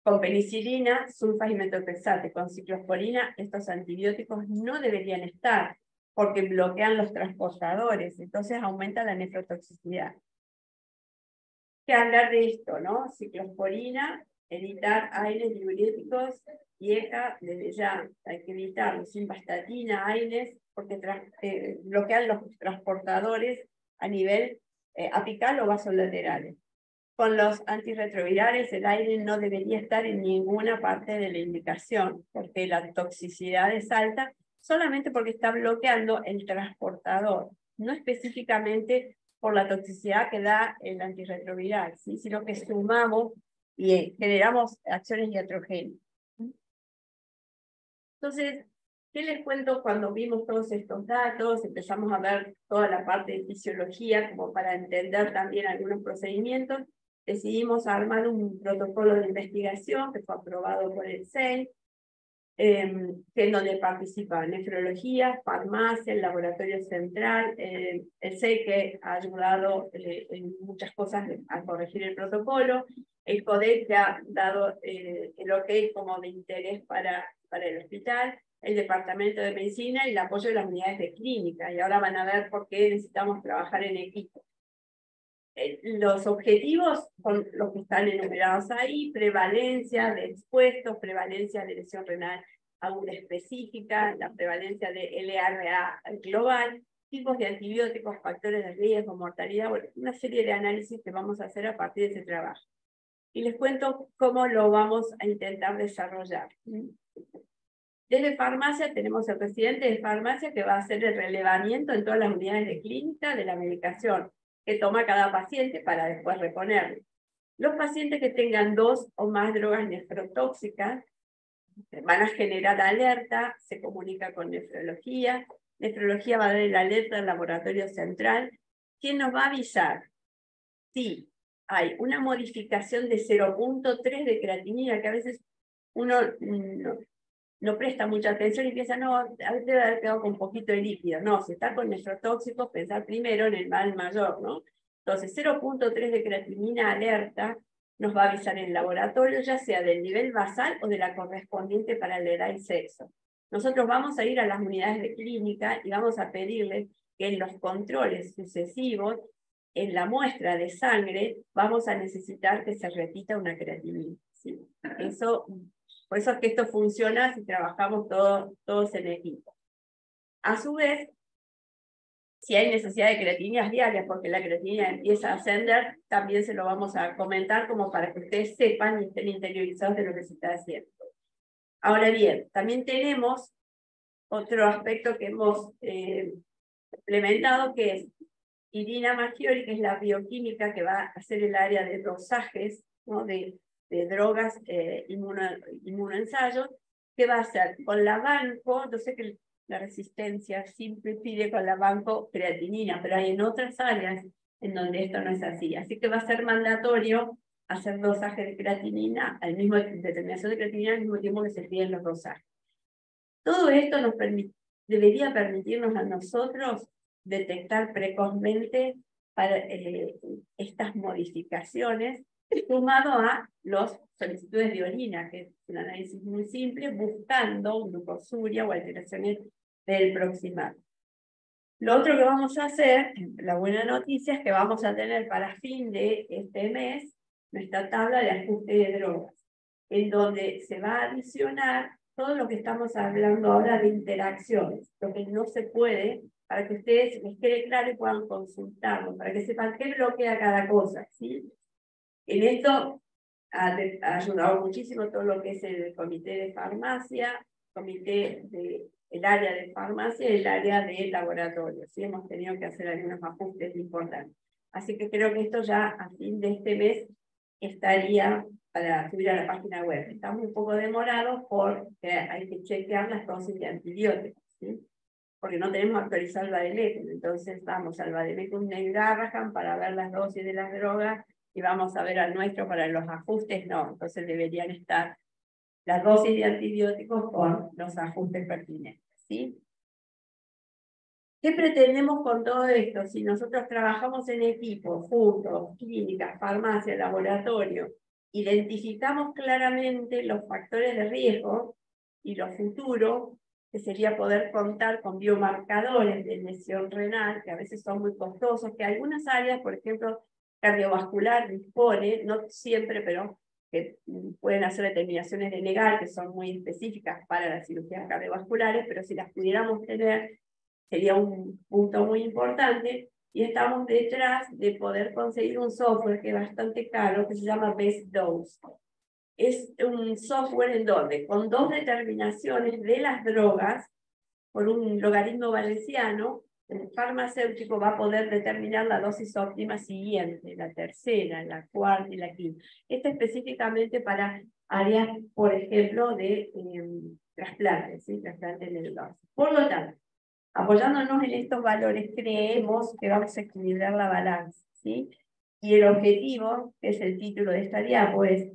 Con penicilina, sulfas y metotrexate, con ciclosporina, estos antibióticos no deberían estar, porque bloquean los transportadores, entonces aumenta la nefrotoxicidad. Que hablar de esto, ¿no? Ciclosporina, evitar AINES diuréticos, vieja, desde ya hay que evitarlo, simvastatina, AINES, porque bloquean los transportadores a nivel apical o vasolaterales. Con los antirretrovirales, el aire no debería estar en ninguna parte de la indicación, porque la toxicidad es alta solamente porque está bloqueando el transportador, no específicamente por la toxicidad que da el antirretroviral, ¿sí? Sino que sumamos y generamos acciones iatrogénicas. Entonces, ¿qué les cuento cuando vimos todos estos datos? Empezamos a ver toda la parte de fisiología como para entender también algunos procedimientos. Decidimos armar un protocolo de investigación que fue aprobado por el SEI, en donde participa nefrología, farmacia, el laboratorio central, el SEI que ha ayudado en muchas cosas a corregir el protocolo, el CODEC que ha dado el OK como de interés para el hospital, el departamento de medicina y el apoyo de las unidades de clínica, y ahora van a ver por qué necesitamos trabajar en equipo. los objetivos son los que están enumerados ahí: prevalencia de expuestos, prevalencia de lesión renal aguda específica, la prevalencia de LRA global, tipos de antibióticos, factores de riesgo, mortalidad, bueno, una serie de análisis que vamos a hacer a partir de ese trabajo. Y les cuento cómo lo vamos a intentar desarrollar. Desde farmacia tenemos el presidente de farmacia que va a hacer el relevamiento en todas las unidades de clínica de la medicación que toma cada paciente para después reponerlo. Los pacientes que tengan 2 o más drogas nefrotóxicas van a generar alerta, se comunica con nefrología va a dar el alerta al laboratorio central, quien nos va a avisar si hay una modificación de 0.3 de creatinina, que a veces uno no presta mucha atención y piensa, no, a veces debe haber quedado con un poquito de líquido. No, si está con nefrotóxicos, pensar primero en el mal mayor, ¿no? Entonces, 0.3 de creatinina alerta nos va a avisar en el laboratorio, ya sea del nivel basal o de la correspondiente para la edad y sexo. Nosotros vamos a ir a las unidades de clínica y vamos a pedirles que en los controles sucesivos, en la muestra de sangre, vamos a necesitar que se repita una creatinina, ¿sí? Por eso es que esto funciona si trabajamos todos en equipo. A su vez, si hay necesidad de creatininas diarias, porque la creatinina empieza a ascender, también se lo vamos a comentar como para que ustedes sepan y estén interiorizados de lo que se está haciendo. Ahora bien, también tenemos otro aspecto que hemos implementado, que es Irina Maggiori, que es la bioquímica que va a hacer el área de dosajes, ¿no? de drogas inmunoensayos, que va a hacer con la banco. Yo sé que la resistencia siempre pide con la banco creatinina, pero hay en otras áreas en donde esto no es así. Así que va a ser mandatorio hacer dosaje de creatinina, determinación de creatinina al mismo tiempo que se piden los dosajes. Todo esto debería permitirnos a nosotros detectar precozmente estas modificaciones, sumado a las solicitudes de orina, que es un análisis muy simple, buscando glucosuria o alteraciones del proximal. Lo otro que vamos a hacer, la buena noticia, es que vamos a tener para fin de este mes nuestra tabla de ajuste de drogas, en donde se va a adicionar todo lo que estamos hablando ahora de interacciones, lo que no se puede, para que ustedes les quede claro y puedan consultarlo, para que sepan qué bloquea cada cosa, ¿sí? En esto ha ayudado muchísimo todo lo que es el comité de farmacia, el área de farmacia y el área de laboratorio. ¿Sí? Hemos tenido que hacer algunos ajustes importantes. Así que creo que esto ya a fin de este mes estaría para subir a la página web. Estamos un poco demorados porque hay que chequear las dosis de antibióticos, ¿sí? Porque no tenemos actualizado el Vademecum. Entonces vamos al Vademecum de Garrahan para ver las dosis de las drogas y vamos a ver al nuestro para los ajustes. No, entonces deberían estar las dosis de antibióticos con los ajustes pertinentes, ¿sí? ¿Qué pretendemos con todo esto? Si nosotros trabajamos en equipo, juntos, clínica, farmacia, laboratorio, identificamos claramente los factores de riesgo y lo futuro, que sería poder contar con biomarcadores de lesión renal, que a veces son muy costosos, que algunas áreas, por ejemplo, cardiovascular dispone, no siempre, pero que pueden hacer determinaciones de negar, que son muy específicas para las cirugías cardiovasculares, pero si las pudiéramos tener, sería un punto muy importante, y estamos detrás de poder conseguir un software que es bastante caro, que se llama Best Dose. Es un software en donde, con 2 determinaciones de las drogas, por un logaritmo valenciano, el farmacéutico va a poder determinar la dosis óptima siguiente, la tercera, la cuarta y la quinta. Esto específicamente para áreas, por ejemplo, de trasplantes, ¿sí? Trasplantes en el dorso. Por lo tanto, apoyándonos en estos valores, creemos que vamos a equilibrar la balanza, ¿sí? Y el objetivo, que es el título de esta diapo, es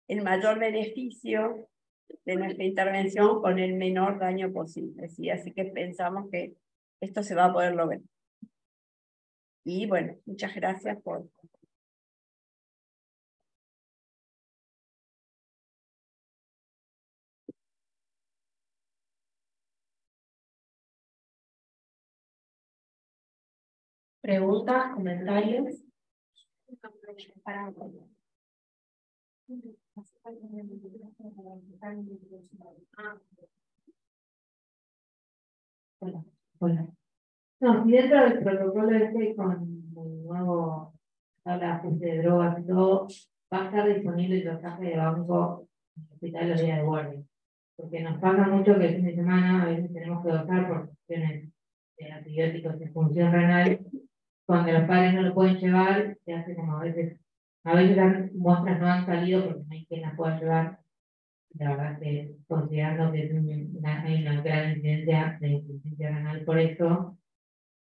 el mayor beneficio de nuestra intervención con el menor daño posible, ¿sí? Así que pensamos que esto se va a poder lograr. Y bueno, muchas gracias por... Preguntas, comentarios. Hola. No, si dentro del protocolo con el nuevo tabla de ajuste de drogas y todo, va a estar disponible el dosaje de banco en el hospital los días de guardia. Porque nos pasa mucho que el fin de semana a veces tenemos que dosar por cuestiones de antibióticos de función renal. Cuando los padres no lo pueden llevar, se hace como a veces las muestras no han salido porque no hay quien las pueda llevar. La verdad que considerando que hay una gran incidencia de insuficiencia renal por eso,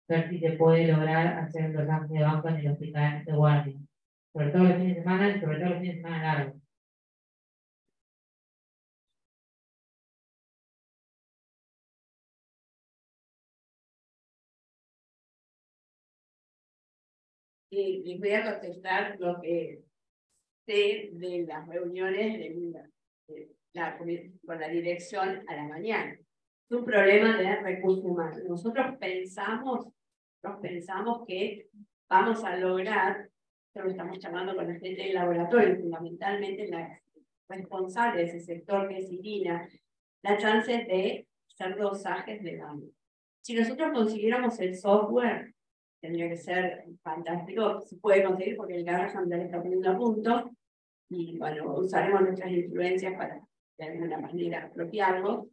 ver si se puede lograr hacer el dosaje de banco en el hospital de guardia. Sobre todo los fines de semana y sobre todo los fines de semana largos. Y les voy a contestar lo que sé de las reuniones con la dirección a la mañana. Es un problema de recursos humanos. Nosotros pensamos que vamos a lograr, esto lo estamos llamando con la gente del laboratorio, fundamentalmente la responsable de ese sector que es Irina, la chance de hacer dosajes de daño. Si nosotros consiguiéramos el software, tendría que ser fantástico, se puede conseguir porque el Garrahan ya le está poniendo a punto, y bueno, usaremos nuestras influencias para de alguna manera apropiarlo.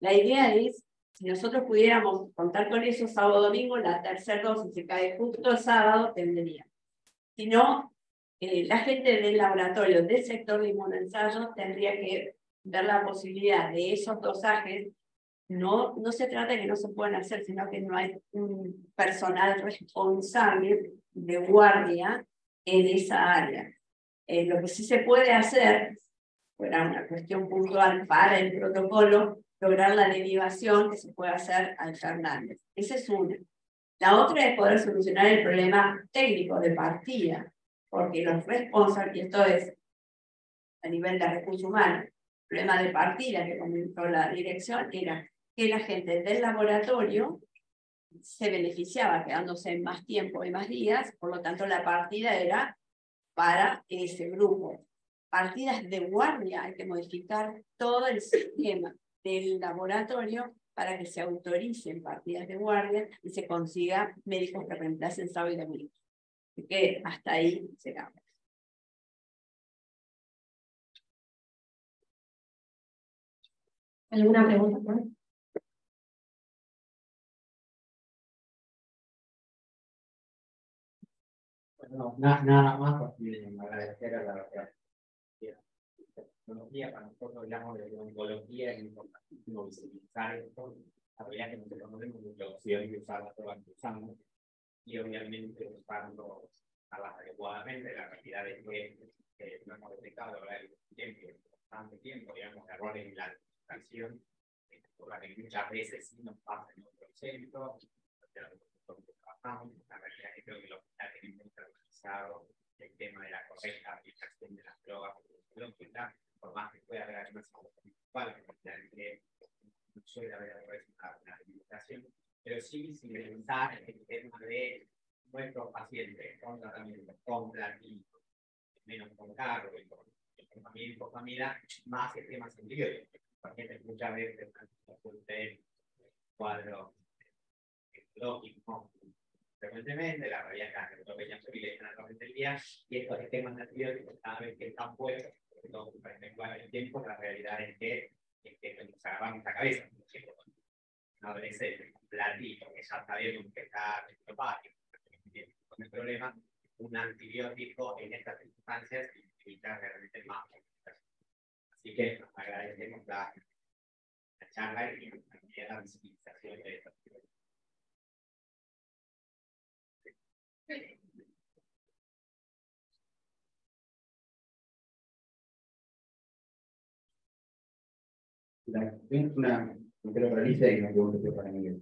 La idea es, si nosotros pudiéramos contar con eso sábado domingo, la tercera dosis se cae justo el sábado, tendría. Si no, la gente del laboratorio, del sector de inmunoensayo, tendría que ver la posibilidad de esos dosajes. No se trata de que no se puedan hacer, sino que no hay un personal responsable de guardia en esa área. Lo que sí se puede hacer, fuera una cuestión puntual para el protocolo, lograr la derivación que se puede hacer alternando. Esa es una. La otra es poder solucionar el problema técnico de partida, porque los responsables, y esto es a nivel de recursos humanos, el problema de partida que comentó la dirección era que la gente del laboratorio se beneficiaba quedándose más tiempo y más días, por lo tanto la partida era para ese grupo. Partidas de guardia, hay que modificar todo el sistema del laboratorio para que se autoricen partidas de guardia y se consiga médicos que reemplacen sábado y domingo. Así que hasta ahí llegamos. ¿Alguna pregunta más? Bueno, nada más, pues agradecer a la tecnología. Para nosotros hablamos de oncología, es importantísimo visibilizar esto. La realidad es que nosotros no tenemos mucha opción de usar las pruebas que usamos y obviamente usarlo adecuadamente. La realidad es que no hemos detectado el tiempo, bastante tiempo, digamos, errores en la administración, por la que muchas veces sí nos pasa en otros centros, trabajamos. La realidad es que creo que los hospitales tienen muy organizado el tema de la correcta aplicación de las drogas por más que pueda haber algunas puntuales, que no suele haber una administración, pero sí sin pensar en el tema de nuestros pacientes con tratamiento, con platito, menos con cargo, con familia y con familia, más el tema antibióticos. Pacientes muchas veces el cuadro lógico frecuentemente, la realidad es que los pequeños privilegian el día, y estos temas antibióticos cada vez que están puestos, para efectuar el tiempo, la realidad es que nos agarramos la cabeza. Un adolescente, un platito, que ya sabemos que está retropático, con el problema, un antibiótico en estas circunstancias evita realmente más. Así que agradecemos la charla y también la visibilización de esto. Tengo una pregunta para Alicia y una pregunta para Miguel.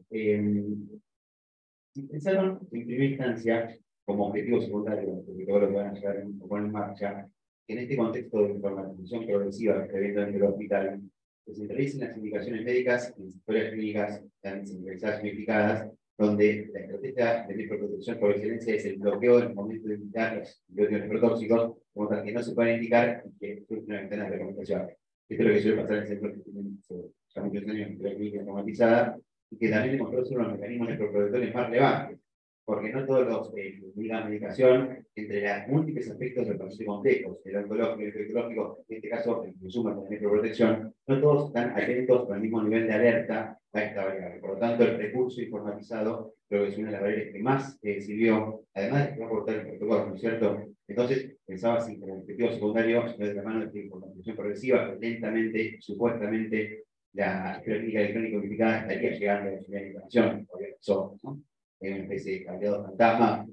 Pensaron en primera instancia, como objetivo secundario, porque todo lo que van a llegar un poco en marcha, que en este contexto de informatización progresiva que está viendo dentro del hospital, que se realicen las indicaciones médicas en historias clínicas tan centralizadas y unificadas, donde la estrategia de nefroprotección por excelencia es el bloqueo en el momento de indicar los antibióticos nefrotóxicos, como tal que no se pueden indicar y que es una ventana de recomendación. Esto es lo que suele pasar en centros que tienen ya muchos años de clínica automatizada y que también demostró ser uno de los mecanismos nefroprotectores más relevantes, porque no todos los la medicación, entre los múltiples aspectos del paciente complejos, el oncológico y el infectológico, en este caso el consumo de la nefroprotección, no todos están atentos con el mismo nivel de alerta a esta variable. Por lo tanto, el recurso informatizado creo que es una de las variables que más sirvió, además de que va a aportar el protocolo, ¿no es cierto? Entonces, pensaba así, como objetivo secundario, de la mano de la información progresiva, que lentamente, supuestamente, la clínica electrónica unificada estaría llegando a la información, porque eso, ¿no? Es una especie de cableado fantasma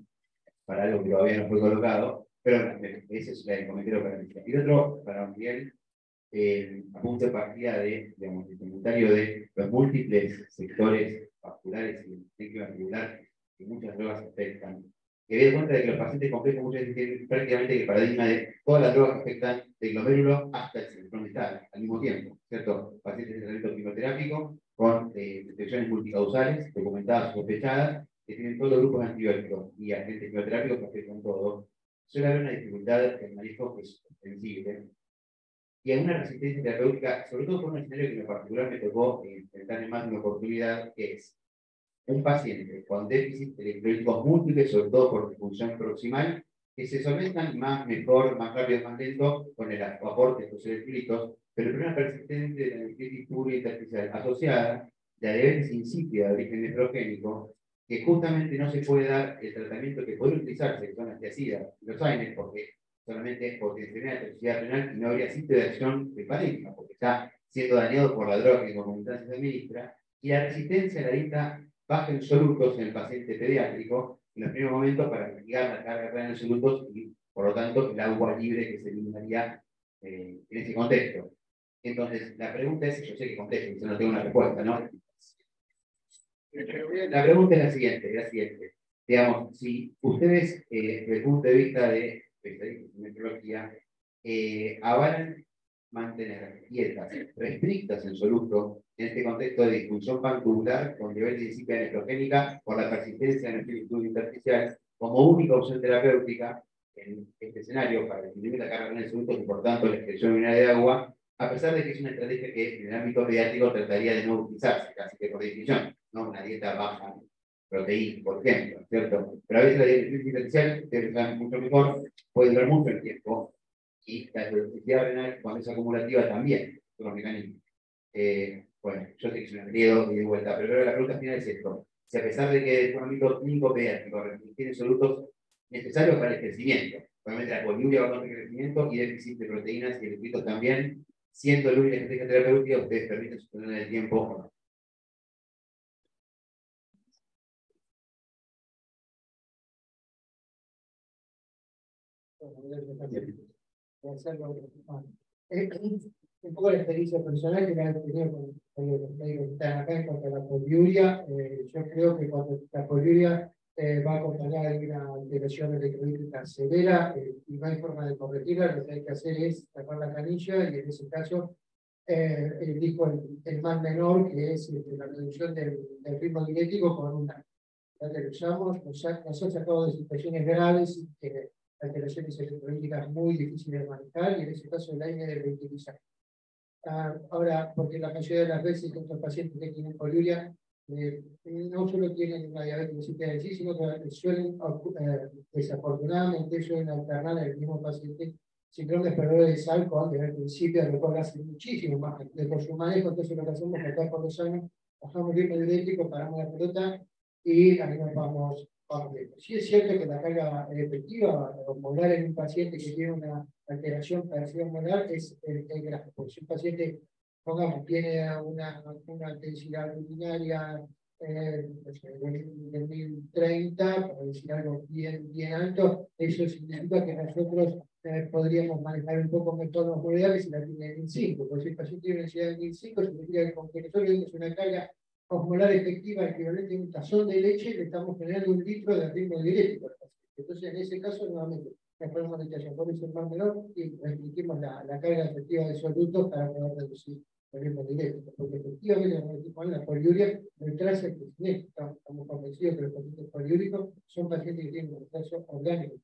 para algo que todavía no fue colocado, pero ese es el comentario para mí. Y otro, para Miguel, a punto de partida de, digamos, el comentario de los múltiples sectores vasculares y el tejido articular que muchas drogas afectan. Que me doy cuenta de que los pacientes complejos muchas veces tienen prácticamente el paradigma de todas las drogas que afectan del glomérulo hasta el centro vital al mismo tiempo, ¿cierto? Pacientes de tratamiento quimioterápico con infecciones multicausales, documentadas o sospechadas, que tienen todos los grupos antibióticos y agentes quimioterápicos que afectan todo. Suele haber una dificultad en el manejo que es sensible y a una resistencia terapéutica, sobre todo por un escenario que en particular me tocó enfrentar en más de una oportunidad, que es un paciente con déficit electrolíticos múltiples, sobre todo por disfunción proximal, que se solventan más, mejor, más rápido, más lento con el aporte de estos electrolitos, pero el problema persistente de la nefritis pública intersticial asociada, la diabetes insípida de origen nefrogénico, que justamente no se puede dar el tratamiento que puede utilizarse, que son las tiacidas, los AINES, porque solamente potenciaría la toxicidad renal y no habría sitio de acción de parénquima, porque está siendo dañado por la droga que concomitantemente se administra, y la resistencia a la dieta baja en solutos en el paciente pediátrico en los primeros momentos para mitigar la carga renal en solutos y, por lo tanto, el agua libre que se eliminaría en ese contexto. Entonces, la pregunta es, yo sé que complejo, yo no tengo una respuesta, ¿no? La pregunta es la siguiente. Digamos, si ustedes, desde el punto de vista de especialistas en meteorología, avalan mantener dietas restrictas en soluto en este contexto de disfunción pantubular con nivel de disciplina nefrogénica por la persistencia de nefritis intersticial como única opción terapéutica en este escenario para disminuir la carga renal en solutos y por tanto la excreción urinaria de agua, a pesar de que es una estrategia que en el ámbito pediátrico trataría de no utilizarse, casi que por definición, no una dieta baja proteína, por ejemplo, ¿cierto? Pero a veces la dieta intersticial, ustedes saben mucho mejor, puede durar mucho el tiempo y la toxicidad renal, cuando es acumulativa, también, son los mecanismos. Bueno, yo sé que es un enredo y de vuelta, pero la pregunta final es esto. Si a pesar de que es un ámbito clínico pediátrico tiene solutos necesarios para el crecimiento, obviamente la poliuria va a contra el crecimiento y déficit de proteínas y electrolitos también, siendo el único estrategia terapéutica, ustedes permiten sostener el tiempo o no. Un poco la experiencia personal que han tenido con los médicos que están acá en cuanto a la poliuria. Yo creo que cuando la poliuria va acompañada de una alteración electrolítica severa y no hay forma de corregirla, lo que hay que hacer es tapar la canilla y en ese caso elijo el mal menor, que es la reducción del ritmo diurético con una. La que usamos nos ha sacado de situaciones graves, alteraciones electrolíticas muy difíciles de manejar y en ese caso el AINE debe utilizar. Ahora, porque la mayoría de las veces estos pacientes que tienen poliuria no solo tienen una diabetes insípida en sí, sino que suelen, desafortunadamente, suelen alternar en el mismo paciente síndrome perdedor de sal con diabetes insípida, lo cual hace muchísimo más de su manejo. Entonces lo que hacemos es que por 2 años bajamos el ritmo diurético, paramos la pelota y ahí nos vamos bien. Sí es cierto que la carga efectiva hormonal en un paciente que tiene una alteración parecida hormonal es el grafo. Porque si un paciente, pongamos, tiene una densidad urinaria de 1030, para decir algo bien alto, eso significa que nosotros podríamos manejar un poco métodos hormonales si la tiene en 1005. Porque si el paciente tiene una densidad de 1005, significa que con que nosotros tenemos una carga osmolar efectiva equivalente a un tazón de leche, le estamos generando 1 litro de ritmo diurético. Entonces, en ese caso, nuevamente, ponemos la indicación por eso el mar menor y restringimos la carga efectiva de solutos para poder reducir problema directo, porque efectivamente la poliuria retrasa el crecimiento. Estamos convencidos que los pacientes poliúricos son pacientes que tienen un retraso orgánico.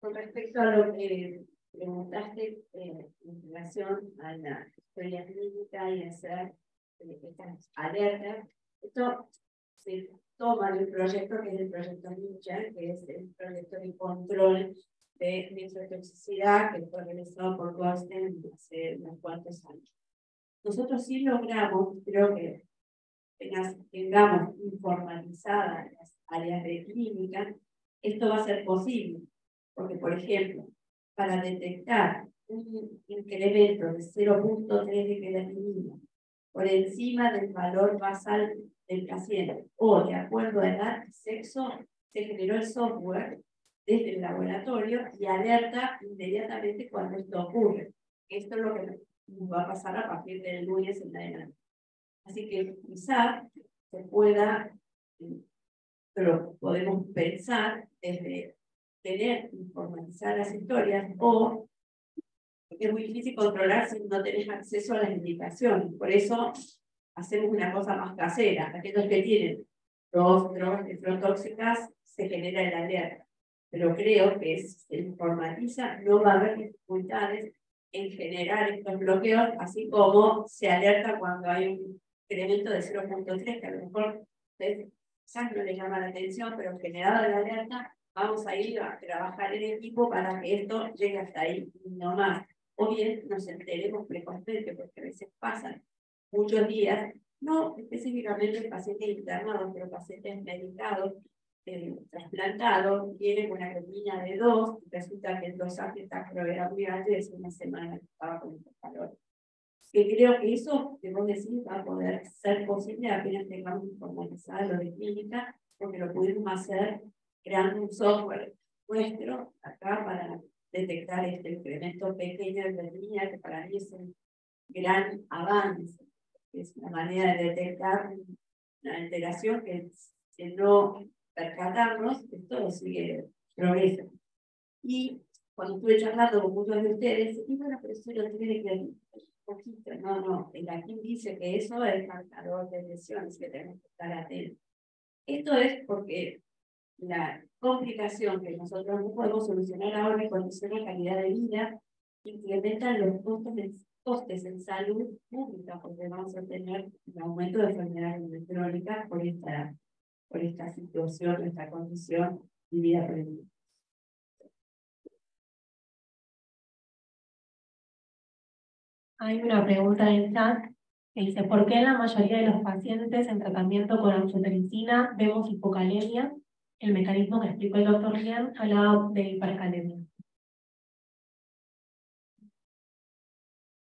Con respecto a lo que preguntaste en relación a la historia clínica y hacer estas alertas, esto se toma del proyecto que es el proyecto NICHA, que es el proyecto de control de microtoxicidad que fue realizado por Goldstein hace unos cuantos años. Nosotros sí logramos, creo que tengamos informatizadas las áreas de clínica, esto va a ser posible, porque por ejemplo, para detectar un incremento de 0.3 de creatinina por encima del valor basal del paciente o de acuerdo a edad y sexo, se generó el software desde el laboratorio y alerta inmediatamente cuando esto ocurre. Esto es lo que va a pasar a partir del lunes en adelante. Así que quizás se pueda, pero podemos pensar desde tener, informatizar las historias o porque es muy difícil controlar si no tenés acceso a las indicaciones. Por eso hacemos una cosa más casera. Aquellos que tienen drogas nefrotóxicas se genera el alerta. Pero creo que si se informatiza no va a haber dificultades en generar estos bloqueos, así como se alerta cuando hay un incremento de 0.3, que a lo mejor ustedes quizás no les llama la atención, pero generado la alerta, vamos a ir a trabajar en equipo para que esto llegue hasta ahí, no más. O bien nos enteremos precocemente, porque a veces pasan muchos días, no específicamente pacientes internados, pero pacientes medicados, trasplantados, vienen con una creatinina de 2, y resulta que el dosaje está era muy alto y es una semana que estaba con estos valores. Que creo que eso que vos decís va a poder ser posible apenas tengamos informatizado lo de clínica, porque lo pudimos hacer creando un software nuestro acá para detectar este incremento pequeño de creatinina, que para mí es un gran avance. Es una manera de detectar una alteración que no percatarnos, esto sigue progreso. Y cuando estuve charlando con muchos de ustedes, y bueno, pero eso lo tiene que un poquito, no, el aquí dice que eso es marcador de lesiones, que tenemos que estar atentos. Esto es porque la complicación que nosotros no podemos solucionar ahora y condiciona la calidad de vida, incrementan los costes en salud pública, porque vamos a tener un aumento de enfermedades crónicas por esta situación, esta condición y vida preventiva. Hay una pregunta en el chat que dice: ¿por qué en la mayoría de los pacientes en tratamiento con angiotensina vemos hipocalemia? El mecanismo que explicó el doctor Lian hablaba de hipercalemia.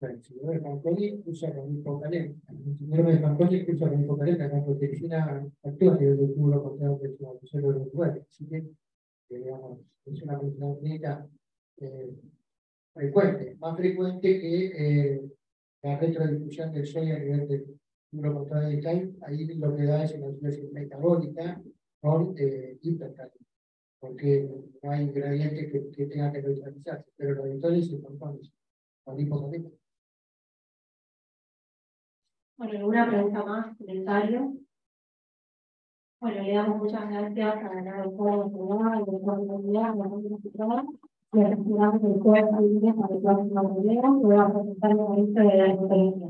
El síndrome de Fanconi usa con hipocalemia. El síndrome de Fanconi usa con hipocalemia, la angiotensina actúa que es el túbulo contrario que es una célula ventricular. Así que, digamos, es una condición clínica frecuente, más frecuente que la retrodifusión del sodio a nivel del túbulo contrario de Klein. Ahí lo que da es una situación metabólica con hipercalemia, porque no hay ingrediente que tenga que neutralizarse, pero los habituales se componen con hipocalemia. Bueno, ¿alguna pregunta más? ¿Comentario? Bueno, le damos muchas gracias a la doctora y esperamos el jueves a lunes para que puedan tener problemas. Voy a presentar el ministro de la conferencia.